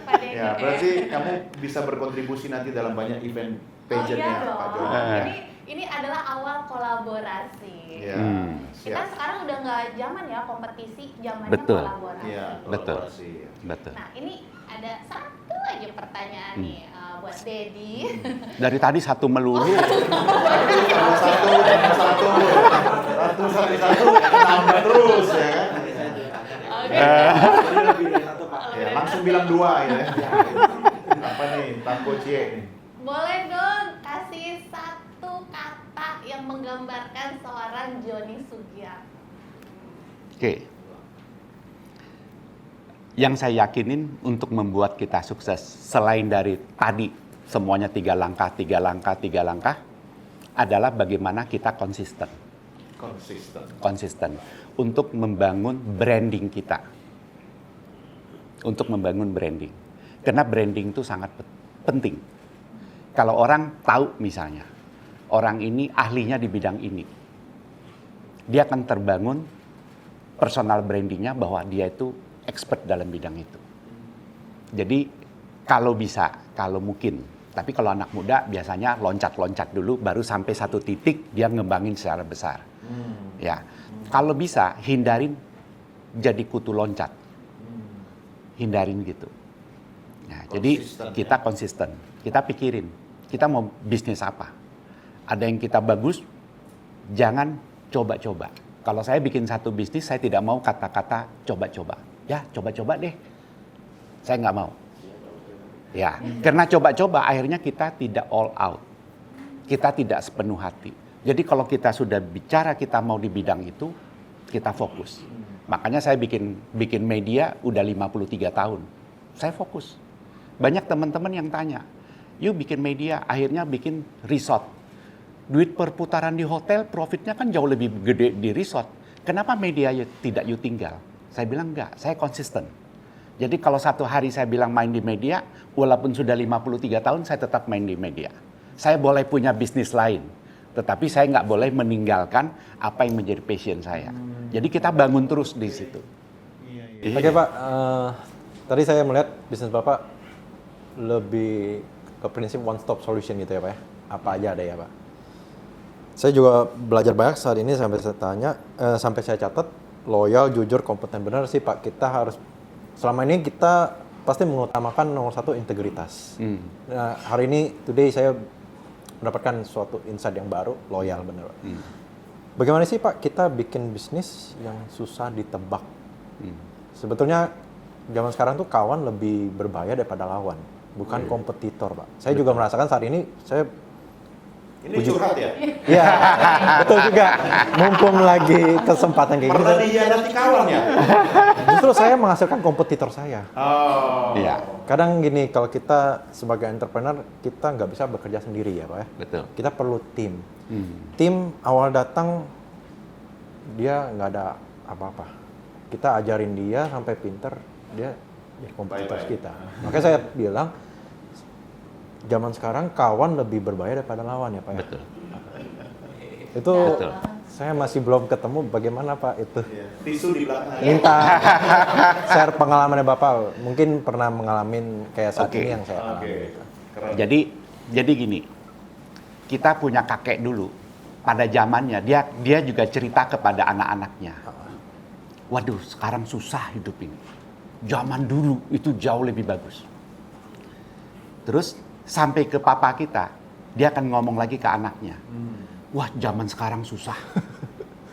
Pak Dedi. Ya, berarti kamu bisa berkontribusi nanti dalam banyak event pageantnya, iya Pak dong. Joni. Ini adalah awal kolaborasi. Ya, Kita siap. sekarang udah nggak zaman ya kompetisi, zamannya Betul. kolaborasi. Iya, Betul. kolaborasi. Betul. Nah, ini ada satu aja pertanyaan nih buat Dedi. Dari tadi satu melulu. Satu, nambah terus ya kan. Ya, langsung bilang dua ya. Apa nih, Tanko Cie nih. Boleh dong kasih satu kata yang menggambarkan seorang Joni Sugiarto. Oke. Yang saya yakinin untuk membuat kita sukses selain dari tadi semuanya 3 langkah, 3 langkah, 3 langkah adalah bagaimana kita konsisten. Konsisten untuk membangun branding kita. Untuk membangun branding. Karena branding itu sangat penting. Kalau orang tahu misalnya, orang ini ahlinya di bidang ini, dia akan terbangun personal brandingnya bahwa dia itu expert dalam bidang itu. Jadi kalau bisa, kalau mungkin, tapi kalau anak muda biasanya loncat-loncat dulu, baru sampai satu titik dia ngembangin secara besar. Ya, kalau bisa hindarin jadi kutu loncat, hindarin gitu. Nah, jadi Konsisten, kita konsisten, kita pikirin, kita mau bisnis apa. Ada yang kita bagus, jangan coba-coba. Kalau saya bikin satu bisnis, saya tidak mau kata-kata coba-coba. Ya, coba-coba deh. Saya nggak mau. Ya, karena coba-coba akhirnya kita tidak all out. Kita tidak sepenuh hati. Jadi kalau kita sudah bicara kita mau di bidang itu, kita fokus. Makanya saya bikin media udah 53 tahun. Saya fokus. Banyak teman-teman yang tanya, "Yuk bikin media, akhirnya bikin resort. Duit perputaran di hotel, profitnya kan jauh lebih gede di resort. Kenapa media tidak you tinggal?" Saya bilang enggak, saya konsisten. Jadi kalau satu hari saya bilang main di media, walaupun sudah 53 tahun, saya tetap main di media. Saya boleh punya bisnis lain, tetapi saya nggak boleh meninggalkan apa yang menjadi passion saya. Jadi kita bangun terus di situ. Oke Pak, tadi saya melihat bisnis Bapak lebih ke prinsip one stop solution gitu ya Pak ya. Apa aja ada ya Pak. Saya juga belajar banyak saat ini sampai saya tanya, sampai saya catat, loyal, jujur, kompeten. Benar sih Pak, kita harus, selama ini kita pasti mengutamakan nomor satu integritas. Nah, hari ini, today saya mendapatkan suatu insight yang baru, loyal benar Pak. Bagaimana sih Pak kita bikin bisnis yang susah ditebak? Sebetulnya zaman sekarang tuh kawan lebih berbahaya daripada lawan, bukan kompetitor Pak. Saya juga merasakan saat ini, saya Ini curhat ya? ya betul juga, mumpung lagi kesempatan kayak gini, Pernah dihianati kawan ya? justru saya menghasilkan kompetitor saya. Oh. Iya, Kadang gini, kalau kita sebagai entrepreneur, kita nggak bisa bekerja sendiri ya Pak ya. betul. Kita perlu tim. Tim awal datang, dia nggak ada apa-apa. Kita ajarin dia sampai pinter, dia jadi kompetitor Baik-baik. kita. Makanya saya bilang, zaman sekarang kawan lebih berbahaya daripada lawan ya Pak ya. Betul. Itu Betul. saya masih belum ketemu bagaimana Pak itu. Iya. Tisu di belakang. Minta share pengalamannya Bapak. Mungkin pernah mengalami kayak saat Oke. ini yang saya alami. Oke. gitu. Keren. Jadi gini, kita punya kakek dulu. Pada zamannya dia juga cerita kepada anak-anaknya. Waduh, sekarang susah hidup ini. Zaman dulu itu jauh lebih bagus. Terus sampai ke papa kita, dia akan ngomong lagi ke anaknya. Wah, zaman sekarang susah.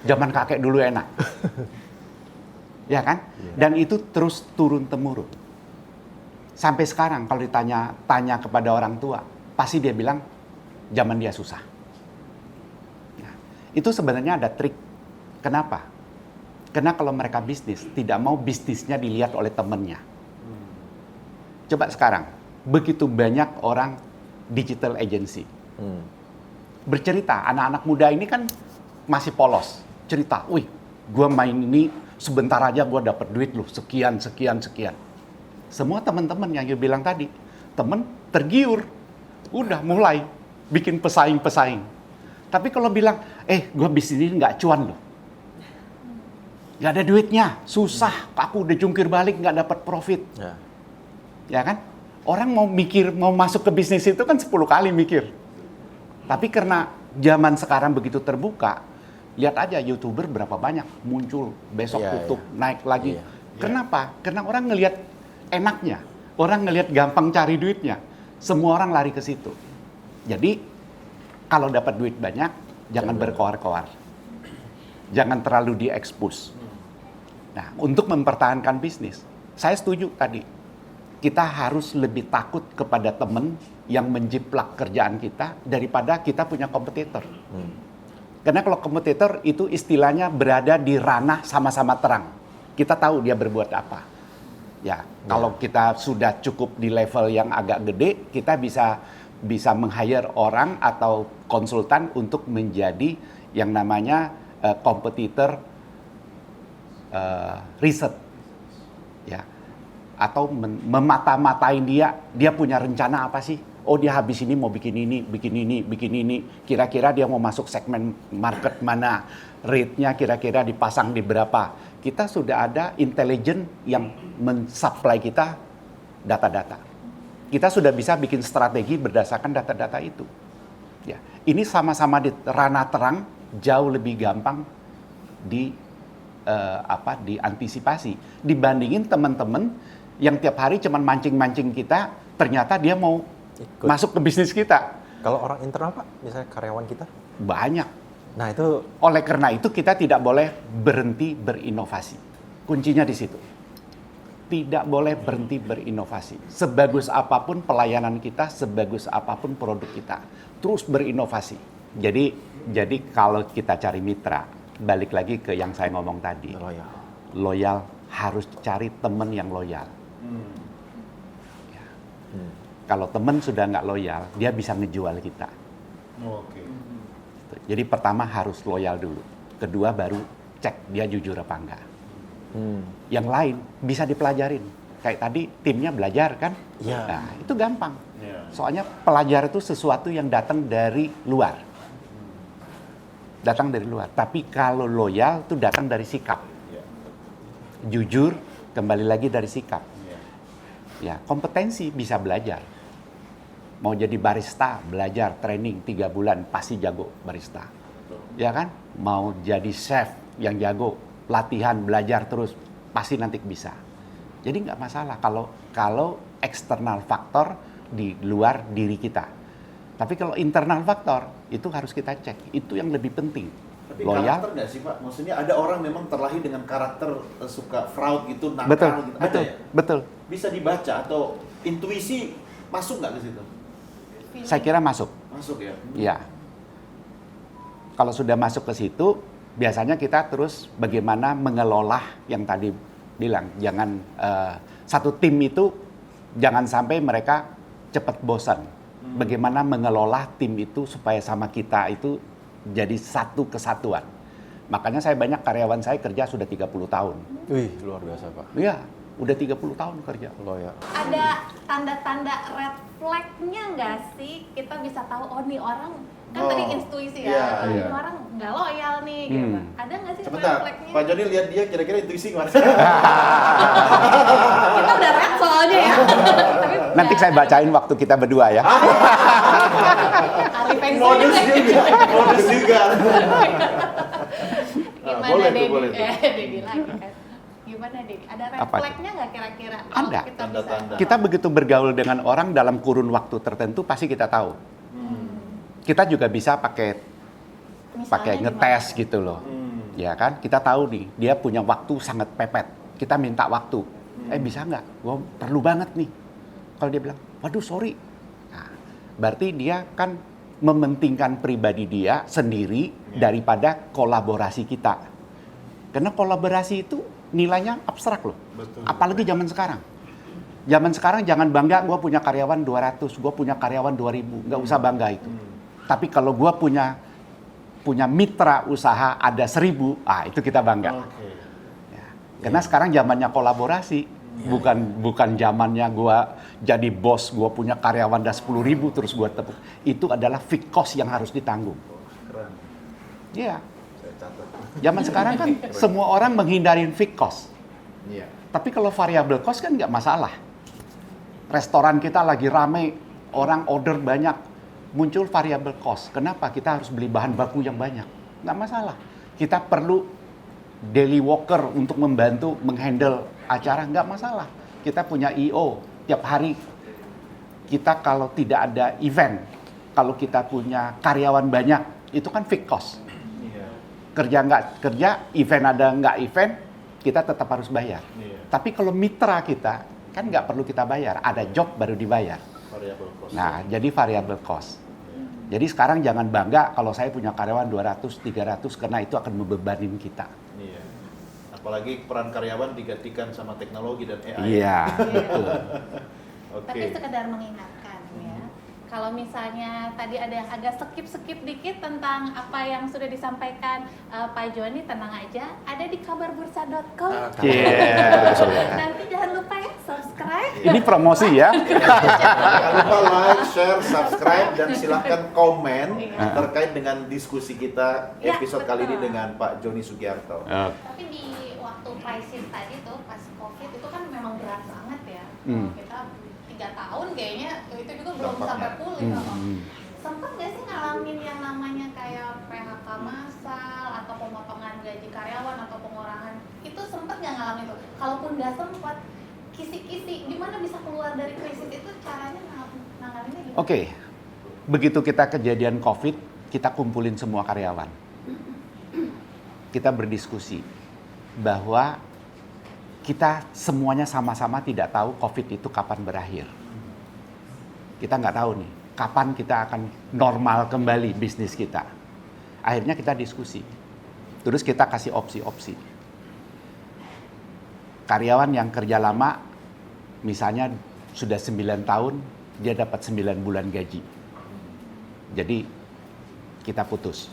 Zaman kakek dulu enak. Ya kan? Dan itu terus turun-temurun. Sampai sekarang kalau tanya kepada orang tua, pasti dia bilang zaman dia susah. Nah, itu sebenarnya ada trik. Kenapa? Karena kalau mereka bisnis, tidak mau bisnisnya dilihat oleh temennya. Coba sekarang, begitu banyak orang digital agency. Bercerita, anak-anak muda ini kan masih polos. Cerita, wih, gue main ini sebentar aja gue dapat duit loh, sekian. Semua teman-teman yang you bilang tadi, temen tergiur, udah mulai bikin pesaing. Tapi kalau bilang, gue bisnis ini nggak cuan loh, nggak ada duitnya, susah, aku udah jungkir balik nggak dapat profit, ya kan? Orang mau masuk ke bisnis itu kan 10 kali mikir. Tapi karena zaman sekarang begitu terbuka, lihat aja YouTuber berapa banyak muncul, besok tutup, naik lagi. Kenapa? Karena orang ngelihat enaknya, orang ngelihat gampang cari duitnya, semua orang lari ke situ. Jadi kalau dapat duit banyak, jangan berkoar-koar, jangan terlalu diekspos. Nah, untuk mempertahankan bisnis, saya setuju tadi. Kita harus lebih takut kepada teman yang menjiplak kerjaan kita daripada kita punya kompetitor. Karena kalau kompetitor itu istilahnya berada di ranah sama-sama terang. Kita tahu dia berbuat apa. Ya, kalau kita sudah cukup di level yang agak gede, kita bisa meng-hire orang atau konsultan untuk menjadi yang namanya kompetitor riset. Ya. Atau memata-matain dia punya rencana apa sih? Oh, dia habis ini mau bikin ini. Kira-kira dia mau masuk segmen market mana? Rate-nya kira-kira dipasang di berapa? Kita sudah ada intelijen yang mensupply kita data-data. Kita sudah bisa bikin strategi berdasarkan data-data itu. Ya, ini sama-sama di ranah terang, jauh lebih gampang diantisipasi dibandingin teman-teman yang tiap hari cuman mancing-mancing kita, ternyata dia mau masuk ke bisnis kita. Kalau orang internal Pak, misalnya karyawan kita? Banyak. Nah itu. Oleh karena itu kita tidak boleh berhenti berinovasi. Kuncinya di situ. Tidak boleh berhenti berinovasi. Sebagus apapun pelayanan kita, sebagus apapun produk kita, terus berinovasi. Jadi kalau kita cari mitra, balik lagi ke yang saya ngomong tadi. Loyal, harus cari teman yang loyal. Ya. Kalau teman sudah nggak loyal, dia bisa ngejual kita. Jadi pertama harus loyal dulu. Kedua baru cek dia jujur apa enggak. Yang lain bisa dipelajarin. Kayak tadi timnya belajar kan? Nah, itu gampang. Soalnya pelajar itu sesuatu yang datang dari luar. Datang dari luar. Tapi kalau loyal itu datang dari sikap. Jujur, kembali lagi dari sikap. Ya, kompetensi bisa belajar. Mau jadi barista, belajar training 3 bulan, pasti jago barista. Ya kan? Mau jadi chef yang jago, latihan, belajar terus, pasti nanti bisa. Jadi nggak masalah kalau eksternal faktor di luar diri kita. Tapi kalau internal faktor, itu harus kita cek. Itu yang lebih penting. Tapi loyal. karakter nggak sih Pak? Maksudnya ada orang memang terlahir dengan karakter suka fraud gitu, nakal gitu. Ada ya? Betul. Bisa dibaca atau intuisi masuk nggak ke situ? Saya kira masuk. Masuk ya? Iya. Kalau sudah masuk ke situ, biasanya kita terus bagaimana mengelola yang tadi bilang. Jangan satu tim itu jangan sampai mereka cepat bosan. Bagaimana mengelola tim itu supaya sama kita itu jadi satu kesatuan. Makanya saya banyak karyawan saya kerja sudah 30 tahun. Wih, luar biasa Pak. Iya, udah 30 tahun kerja. Loyal. Ada tanda-tanda red flag-nya nggak sih? Kita bisa tahu, oh nih orang, kan tadi intuisi ya, ini orang nggak loyal nih, gitu. Ada nggak sih red Sebentar, flag-nya? Pak Joni lihat dia kira-kira intuisi gimana? Kita udah red soalnya ya. Tapi Nanti saya bacain waktu kita berdua ya. Ahli feng shui Modus juga. Gimana boleh tuh, Dedi? boleh tuh. Dedi lagi kan. Gimana Dedi? Ada red Apa? flag-nya nggak kira-kira? Kalau Ada. kita Tanda-tanda. Kita begitu bergaul dengan orang dalam kurun waktu tertentu pasti kita tahu. kita juga bisa pakai Misalnya ngetes gimana? gitu loh. Ya kan, kita tahu nih, dia punya waktu sangat pepet. Kita minta waktu. Bisa nggak? Gua perlu banget nih. Kalau dia bilang, waduh sorry. Nah, berarti dia kan mementingkan pribadi dia sendiri daripada kolaborasi kita. Karena kolaborasi itu nilainya abstrak loh. Betul. Apalagi zaman sekarang. Zaman sekarang jangan bangga gue punya karyawan 200, gue punya karyawan 2000. Nggak usah bangga itu. Tapi kalau gue punya mitra usaha ada 1000, itu kita bangga. Oke. Ya. Karena sekarang zamannya kolaborasi, bukan zamannya gua jadi bos, gua punya karyawan ada 10.000 terus gua tepuk. Itu adalah fixed cost yang harus ditanggung. Keren. Iya. Saya catat. Zaman sekarang kan semua orang menghindarin fixed cost. Iya. Tapi kalau variable cost kan nggak masalah. Restoran kita lagi rame, orang order banyak, muncul variable cost. Kenapa? Kita harus beli bahan baku yang banyak. Nggak masalah. Kita perlu daily worker untuk membantu menghandle acara, nggak masalah. Kita punya I.O. tiap hari. Kita kalau tidak ada event, kalau kita punya karyawan banyak, itu kan fixed cost. Iya. Kerja nggak kerja, event ada nggak event, kita tetap harus bayar. Iya. Tapi kalau mitra kita, kan nggak perlu kita bayar. Ada job baru dibayar. Variable cost. Nah, jadi variable cost. Jadi sekarang jangan bangga kalau saya punya karyawan 200, 300 karena itu akan membebanin kita. Iya. Apalagi peran karyawan digantikan sama teknologi dan AI. Iya, betul. Oke. Tapi sekedar mengingatkan ya, kalau misalnya tadi ada yang agak skip dikit tentang apa yang sudah disampaikan Pak Joni, tenang aja, ada di kabarbursa.com. Nanti jangan lupa ya subscribe. Ini promosi ya. Jangan lupa like, share, subscribe, dan silahkan komen terkait dengan diskusi kita Ya, episode kali ini betul. dengan Pak Joni Sugiarto. Tapi di waktu krisis tadi tuh pas COVID itu kan memang berat banget ya. Kalau kita 3 tahun kayaknya itu juga belum Dampaknya. sampai pulih. Sempat nggak sih ngalamin yang namanya kayak PHK massal atau pemotongan gaji karyawan atau pengurangan? Itu sempat nggak ngalamin itu? Kalaupun nggak sempat, kisi-kisi gimana bisa keluar dari krisis itu, caranya nanganinnya gimana? Oke, begitu kita kejadian COVID, kita kumpulin semua karyawan. Kita berdiskusi bahwa kita semuanya sama-sama tidak tahu COVID itu kapan berakhir. Kita nggak tahu nih, kapan kita akan normal kembali bisnis kita. Akhirnya kita diskusi. Terus kita kasih opsi-opsi. Karyawan yang kerja lama, misalnya sudah 9 tahun, dia dapat 9 bulan gaji. Jadi kita putus.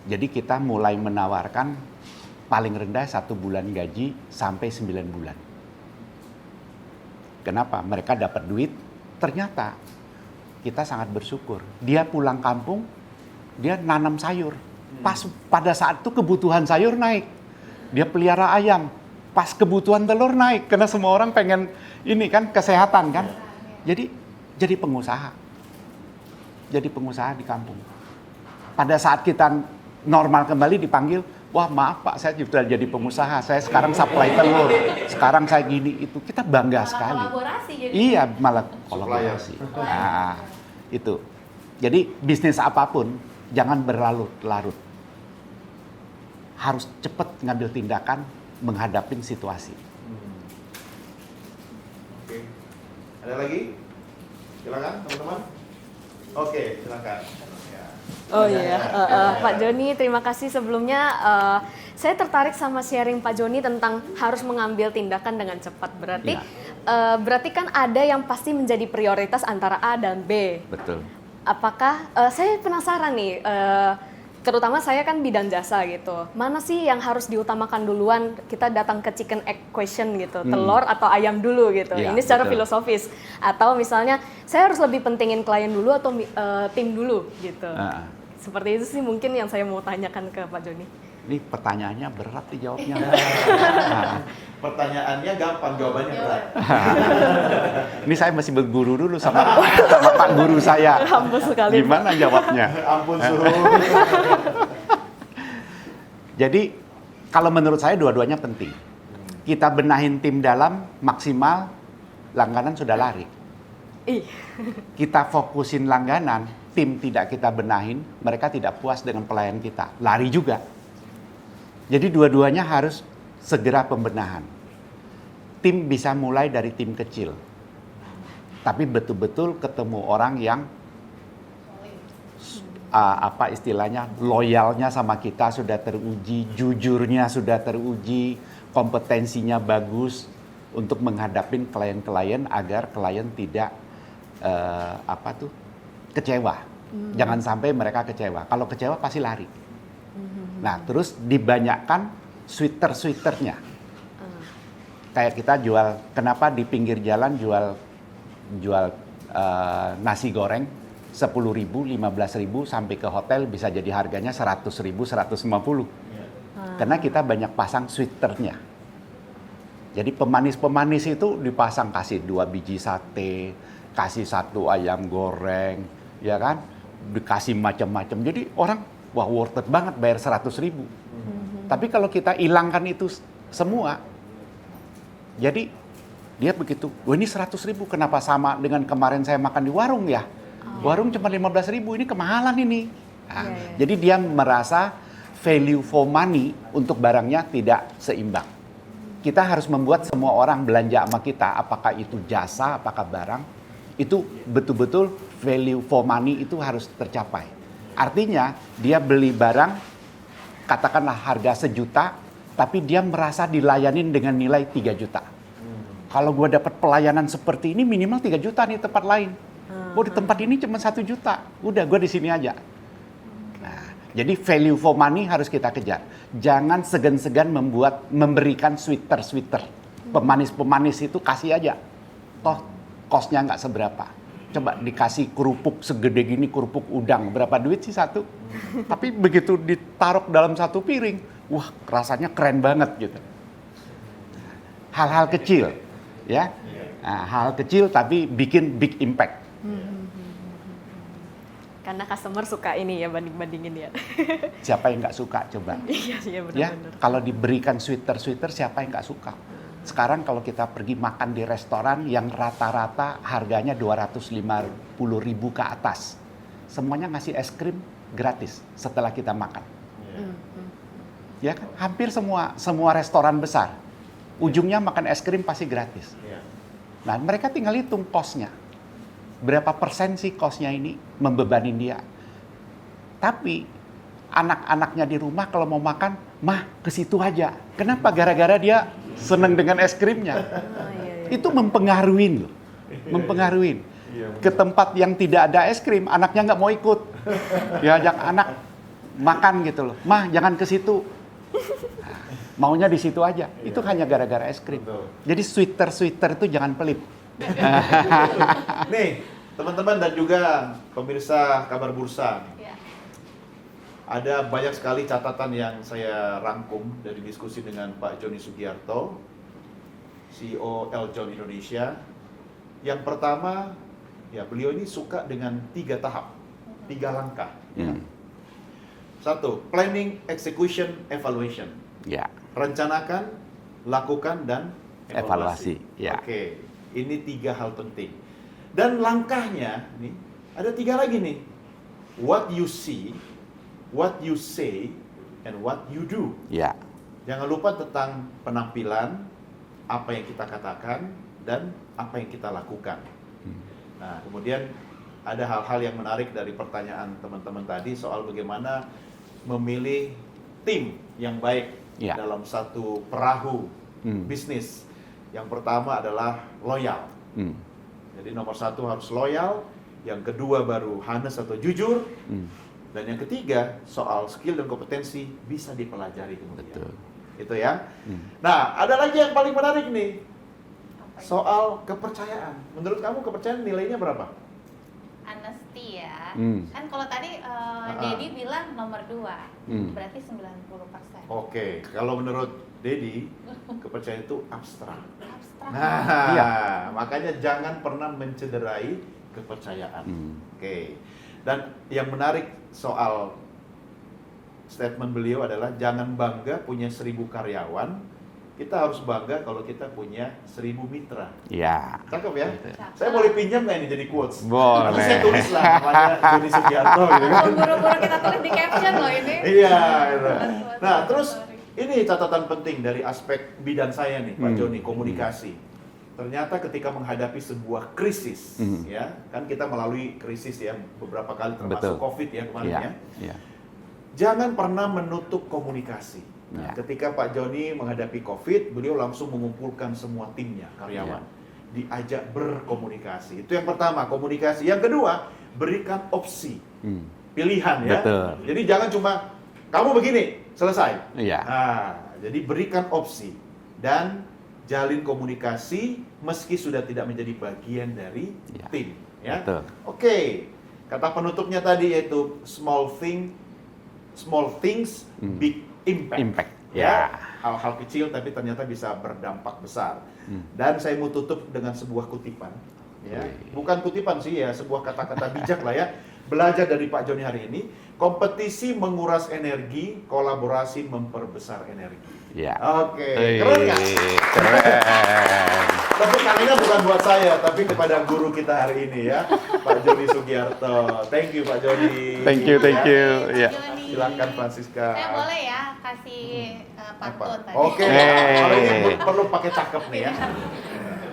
Jadi kita mulai menawarkan paling rendah 1 bulan gaji sampai 9 bulan. Kenapa? Mereka dapat duit, ternyata kita sangat bersyukur. Dia pulang kampung, dia nanam sayur. Pada saat itu kebutuhan sayur naik. Dia pelihara ayam. Pas kebutuhan telur naik, karena semua orang pengen ini kan kesehatan kan. Jadi pengusaha. Jadi pengusaha di kampung. Pada saat kita normal kembali dipanggil, wah maaf Pak, saya juga jadi pengusaha, saya sekarang supply telur, sekarang saya gini itu, kita bangga Malah sekali. kolaborasi jadi. Iya, malah kolaborasi. Nah, itu. Jadi bisnis apapun jangan berlarut-larut. Harus cepat ngambil tindakan menghadapi situasi. Oke. Ada lagi? Silakan teman-teman. Oke, silakan. Ya. Oh iya, Pak Joni, terima kasih sebelumnya. Saya tertarik sama sharing Pak Joni tentang harus mengambil tindakan dengan cepat. Berarti, berarti kan ada yang pasti menjadi prioritas antara A dan B. Betul. Apakah saya penasaran nih, terutama saya kan bidang jasa gitu. Mana sih yang harus diutamakan duluan? Kita datang ke chicken egg question gitu, telur atau ayam dulu gitu. Ya, ini secara betul. filosofis. Atau misalnya saya harus lebih pentingin klien dulu atau tim dulu gitu. Seperti itu sih mungkin yang saya mau tanyakan ke Pak Joni. Ini pertanyaannya berat dijawabnya. Pertanyaannya gampang, jawabannya berat. Ini saya masih berguru dulu sama Pak Guru saya. Humble sekali, Pak. Gimana jawabnya? Ampun suruh. Jadi kalau menurut saya dua-duanya penting. Kita benahin tim dalam maksimal, langganan sudah lari. Ih. Kita fokusin langganan, tim tidak kita benahin, mereka tidak puas dengan pelayan kita, lari juga. Jadi dua-duanya harus segera pembenahan. Tim bisa mulai dari tim kecil, tapi betul-betul ketemu orang yang apa istilahnya, loyalnya sama kita sudah teruji, jujurnya sudah teruji, kompetensinya bagus untuk menghadapin klien-klien agar klien tidak kecewa. Jangan sampai mereka kecewa. Kalau kecewa pasti lari. Nah, terus dibanyakkan sweeter-sweeternya. Kayak kita jual, kenapa di pinggir jalan jual nasi goreng 10.000, 15.000 sampai ke hotel bisa jadi harganya 100.000, 150. Karena kita banyak pasang sweeternya. Jadi pemanis-pemanis itu dipasang, kasih 2 biji sate, kasih 1 ayam goreng, ya kan? Dikasih macam-macam. Jadi orang, wah worth it banget bayar 100.000. Tapi kalau kita hilangkan itu semua, jadi dia begitu, wah ini 100.000 kenapa sama dengan kemarin saya makan di warung ya? Warung cuma 15.000, ini kemahalan ini. Nah, jadi dia merasa value for money untuk barangnya tidak seimbang. Kita harus membuat semua orang belanja sama kita, apakah itu jasa, apakah barang, itu betul-betul value for money itu harus tercapai. Artinya dia beli barang, katakanlah harga 1 juta, tapi dia merasa dilayanin dengan nilai 3 juta. Kalau gue dapat pelayanan seperti ini minimal 3 juta nih tempat lain. Oh di tempat ini cuma 1 juta, udah gue di sini aja. Nah, jadi value for money harus kita kejar. Jangan segan-segan memberikan sweeter. Pemanis-pemanis itu kasih aja. Toh kosnya nggak seberapa. Coba dikasih kerupuk segede gini, kerupuk udang, berapa duit sih satu? Tapi begitu ditaruh dalam 1 piring, wah rasanya keren banget gitu. Hal-hal kecil, ya. Nah, hal kecil tapi bikin big impact. Karena customer suka ini ya, banding-bandingin ya. Siapa yang nggak suka coba? Iya Ya, benar-benar. kalau diberikan sweeter siapa yang nggak suka? Sekarang kalau kita pergi makan di restoran yang rata-rata harganya 250.000 ke atas, semuanya ngasih es krim gratis setelah kita makan. Ya kan? Hampir semua restoran besar, ujungnya makan es krim pasti gratis. Nah, mereka tinggal hitung kosnya. Berapa persen sih kosnya ini membebanin dia. Tapi anak-anaknya di rumah kalau mau makan, mah ke situ aja. Kenapa? Gara-gara dia seneng dengan es krimnya. Itu mempengaruhin loh. Mempengaruhin. Ke tempat yang tidak ada es krim, anaknya nggak mau ikut. Diajak anak makan gitu loh. Mah jangan ke situ. Nah, maunya di situ aja. Itu hanya gara-gara es krim. Jadi sweeter itu jangan pelit. Nih, teman-teman dan juga pemirsa Kabar Bursa. Ada banyak sekali catatan yang saya rangkum dari diskusi dengan Pak Joni Sugiarto, CEO Eljon Indonesia. Yang pertama, ya beliau ini suka dengan 3 tahap, 3 langkah. 1, planning, execution, evaluation. Ya. Rencanakan, lakukan, dan evaluasi. Ya. Oke, ini 3 hal penting. Dan langkahnya, nih, ada 3 lagi nih. What you see, what you say, and what you do. Ya. Jangan lupa tentang penampilan, apa yang kita katakan, dan apa yang kita lakukan. Nah, kemudian ada hal-hal yang menarik dari pertanyaan teman-teman tadi soal bagaimana memilih tim yang baik dalam satu perahu bisnis. Yang pertama adalah loyal. Jadi nomor 1 harus loyal, yang kedua baru honest atau jujur, dan yang ketiga soal skill dan kompetensi bisa dipelajari kemudian. Betul. Itu ya. Nah, ada lagi yang paling menarik nih. Soal kepercayaan. Menurut kamu kepercayaan nilainya berapa? Honesty ya. Kan kalau tadi Dedi bilang nomor 2, berarti 90%. Oke, kalau menurut Dedi, kepercayaan itu abstrak. Abstrak. Nah, makanya jangan pernah mencederai kepercayaan. Oke. Dan yang menarik soal statement beliau adalah jangan bangga punya 1.000 karyawan, kita harus bangga kalau kita punya 1000 mitra. Ya. Cakep ya? Gitu. Saya boleh pinjam nggak ini jadi quotes? Boleh. Nanti saya tulis lah namanya Joni Sugiarto gitu kan. Buru-buru kita tulis di caption loh ini. Iya. Gitu. Nah, terus ini catatan penting dari aspek bidang saya nih, Pak Joni, komunikasi. Ternyata ketika menghadapi sebuah krisis, ya, kan kita melalui krisis ya beberapa kali termasuk Betul. COVID ya kemarin Iya. ya. Iya. Jangan pernah menutup komunikasi. Nah, Ya. ketika Pak Joni menghadapi COVID, beliau langsung mengumpulkan semua timnya, karyawan. Diajak berkomunikasi. Itu yang pertama, komunikasi. Yang kedua, berikan opsi. Pilihan ya. Betul. Jadi jangan cuma, kamu begini, selesai. Iya. Nah, jadi berikan opsi. Dan jalin komunikasi meski sudah tidak menjadi bagian dari Ya. tim. Ya. Betul. Oke, kata penutupnya tadi yaitu small things, big impact. Impact, Ya, ya. hal-hal kecil tapi ternyata bisa berdampak besar. Dan saya mau tutup dengan sebuah kutipan. Ya, bukan kutipan sih ya, sebuah kata-kata bijak lah ya. Belajar dari Pak Joni hari ini, kompetisi menguras energi, kolaborasi memperbesar energi. Ya. Oke, keren nggak? Keren. Tepuk tangannya bukan buat saya, tapi kepada guru kita hari ini ya, Pak Joni Sugiarto. Thank you Pak Joni. Thank you. Ya. Joni. Silakan Francisca. Saya boleh ya kasih pantun tadi. Oke, Hey. kalau ini perlu pakai cakep nih ya.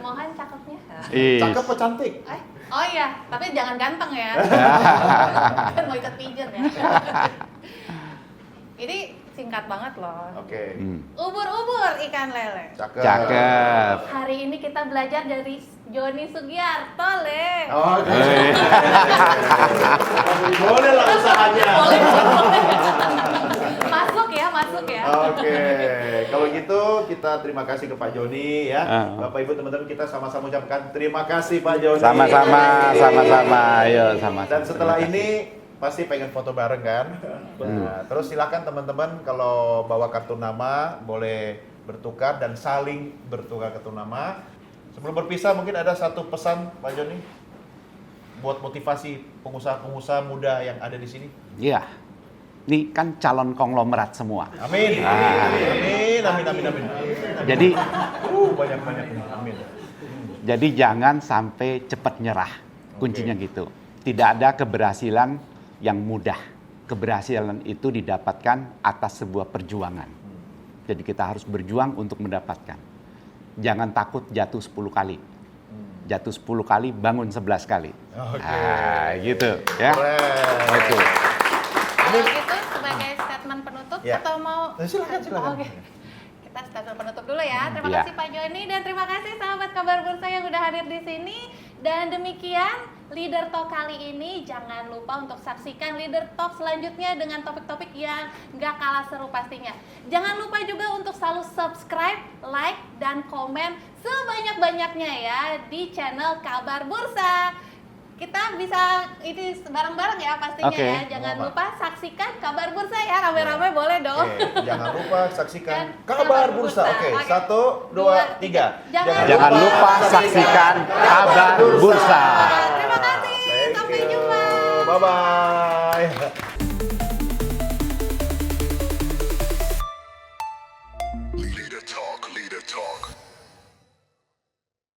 Mohon cakepnya. Cakep apa cantik? Oh iya, tapi jangan ganteng ya. Kan mau ikut pigeon ya. Ini singkat banget loh. Oke, Ubur-ubur ikan lele. cakep. Cakep. Hari ini kita belajar dari Joni Sugiarto, Le. Oke. Boleh lah usahanya. Masuk ya. Oke, kalau gitu kita terima kasih ke Pak Joni ya. Bapak Ibu teman-teman kita sama-sama ucapkan terima kasih Pak Joni. Sama-sama. Ayo sama-sama. Dan setelah ini pasti pengen foto bareng kan? Nah, terus silakan teman-teman kalau bawa kartu nama boleh bertukar dan saling bertukar kartu nama. Sebelum berpisah mungkin ada satu pesan Pak Joni buat motivasi pengusaha-pengusaha muda yang ada di sini. Iya. Ini kan calon konglomerat semua. Amin. Amin. Jadi Banyak. Amin. Jadi jangan sampai cepat nyerah. Kuncinya gitu. Tidak ada keberhasilan yang mudah. Keberhasilan itu didapatkan atas sebuah perjuangan. Jadi kita harus berjuang untuk mendapatkan. Jangan takut jatuh 10 kali. Jatuh 10 kali, bangun 11 kali. Oke. Gitu ya. Keren. Itu. Kalau gitu sebagai statement penutup Ya. atau mau Silakan. Oke. Kita statement penutup dulu ya. Terima Ya. kasih Pak Joni dan terima kasih sahabat Kabar Bursa yang udah hadir di sini. Dan demikian Leader Talk kali ini. Jangan lupa untuk saksikan Leader Talk selanjutnya dengan topik-topik yang gak kalah seru pastinya. Jangan lupa juga untuk selalu subscribe, like, dan komen sebanyak-banyaknya ya di channel Kabar Bursa. Kita bisa ini bareng-bareng ya pastinya Oke. ya. Jangan lupa saksikan Kabar Bursa ya. Rame-rame boleh dong. Oke, jangan lupa saksikan Dan Kabar Bursa. Oke, 1, 2, 3. Jangan lupa saksikan Kabar Bursa. Terima kasih. Sampai jumpa. Bye-bye.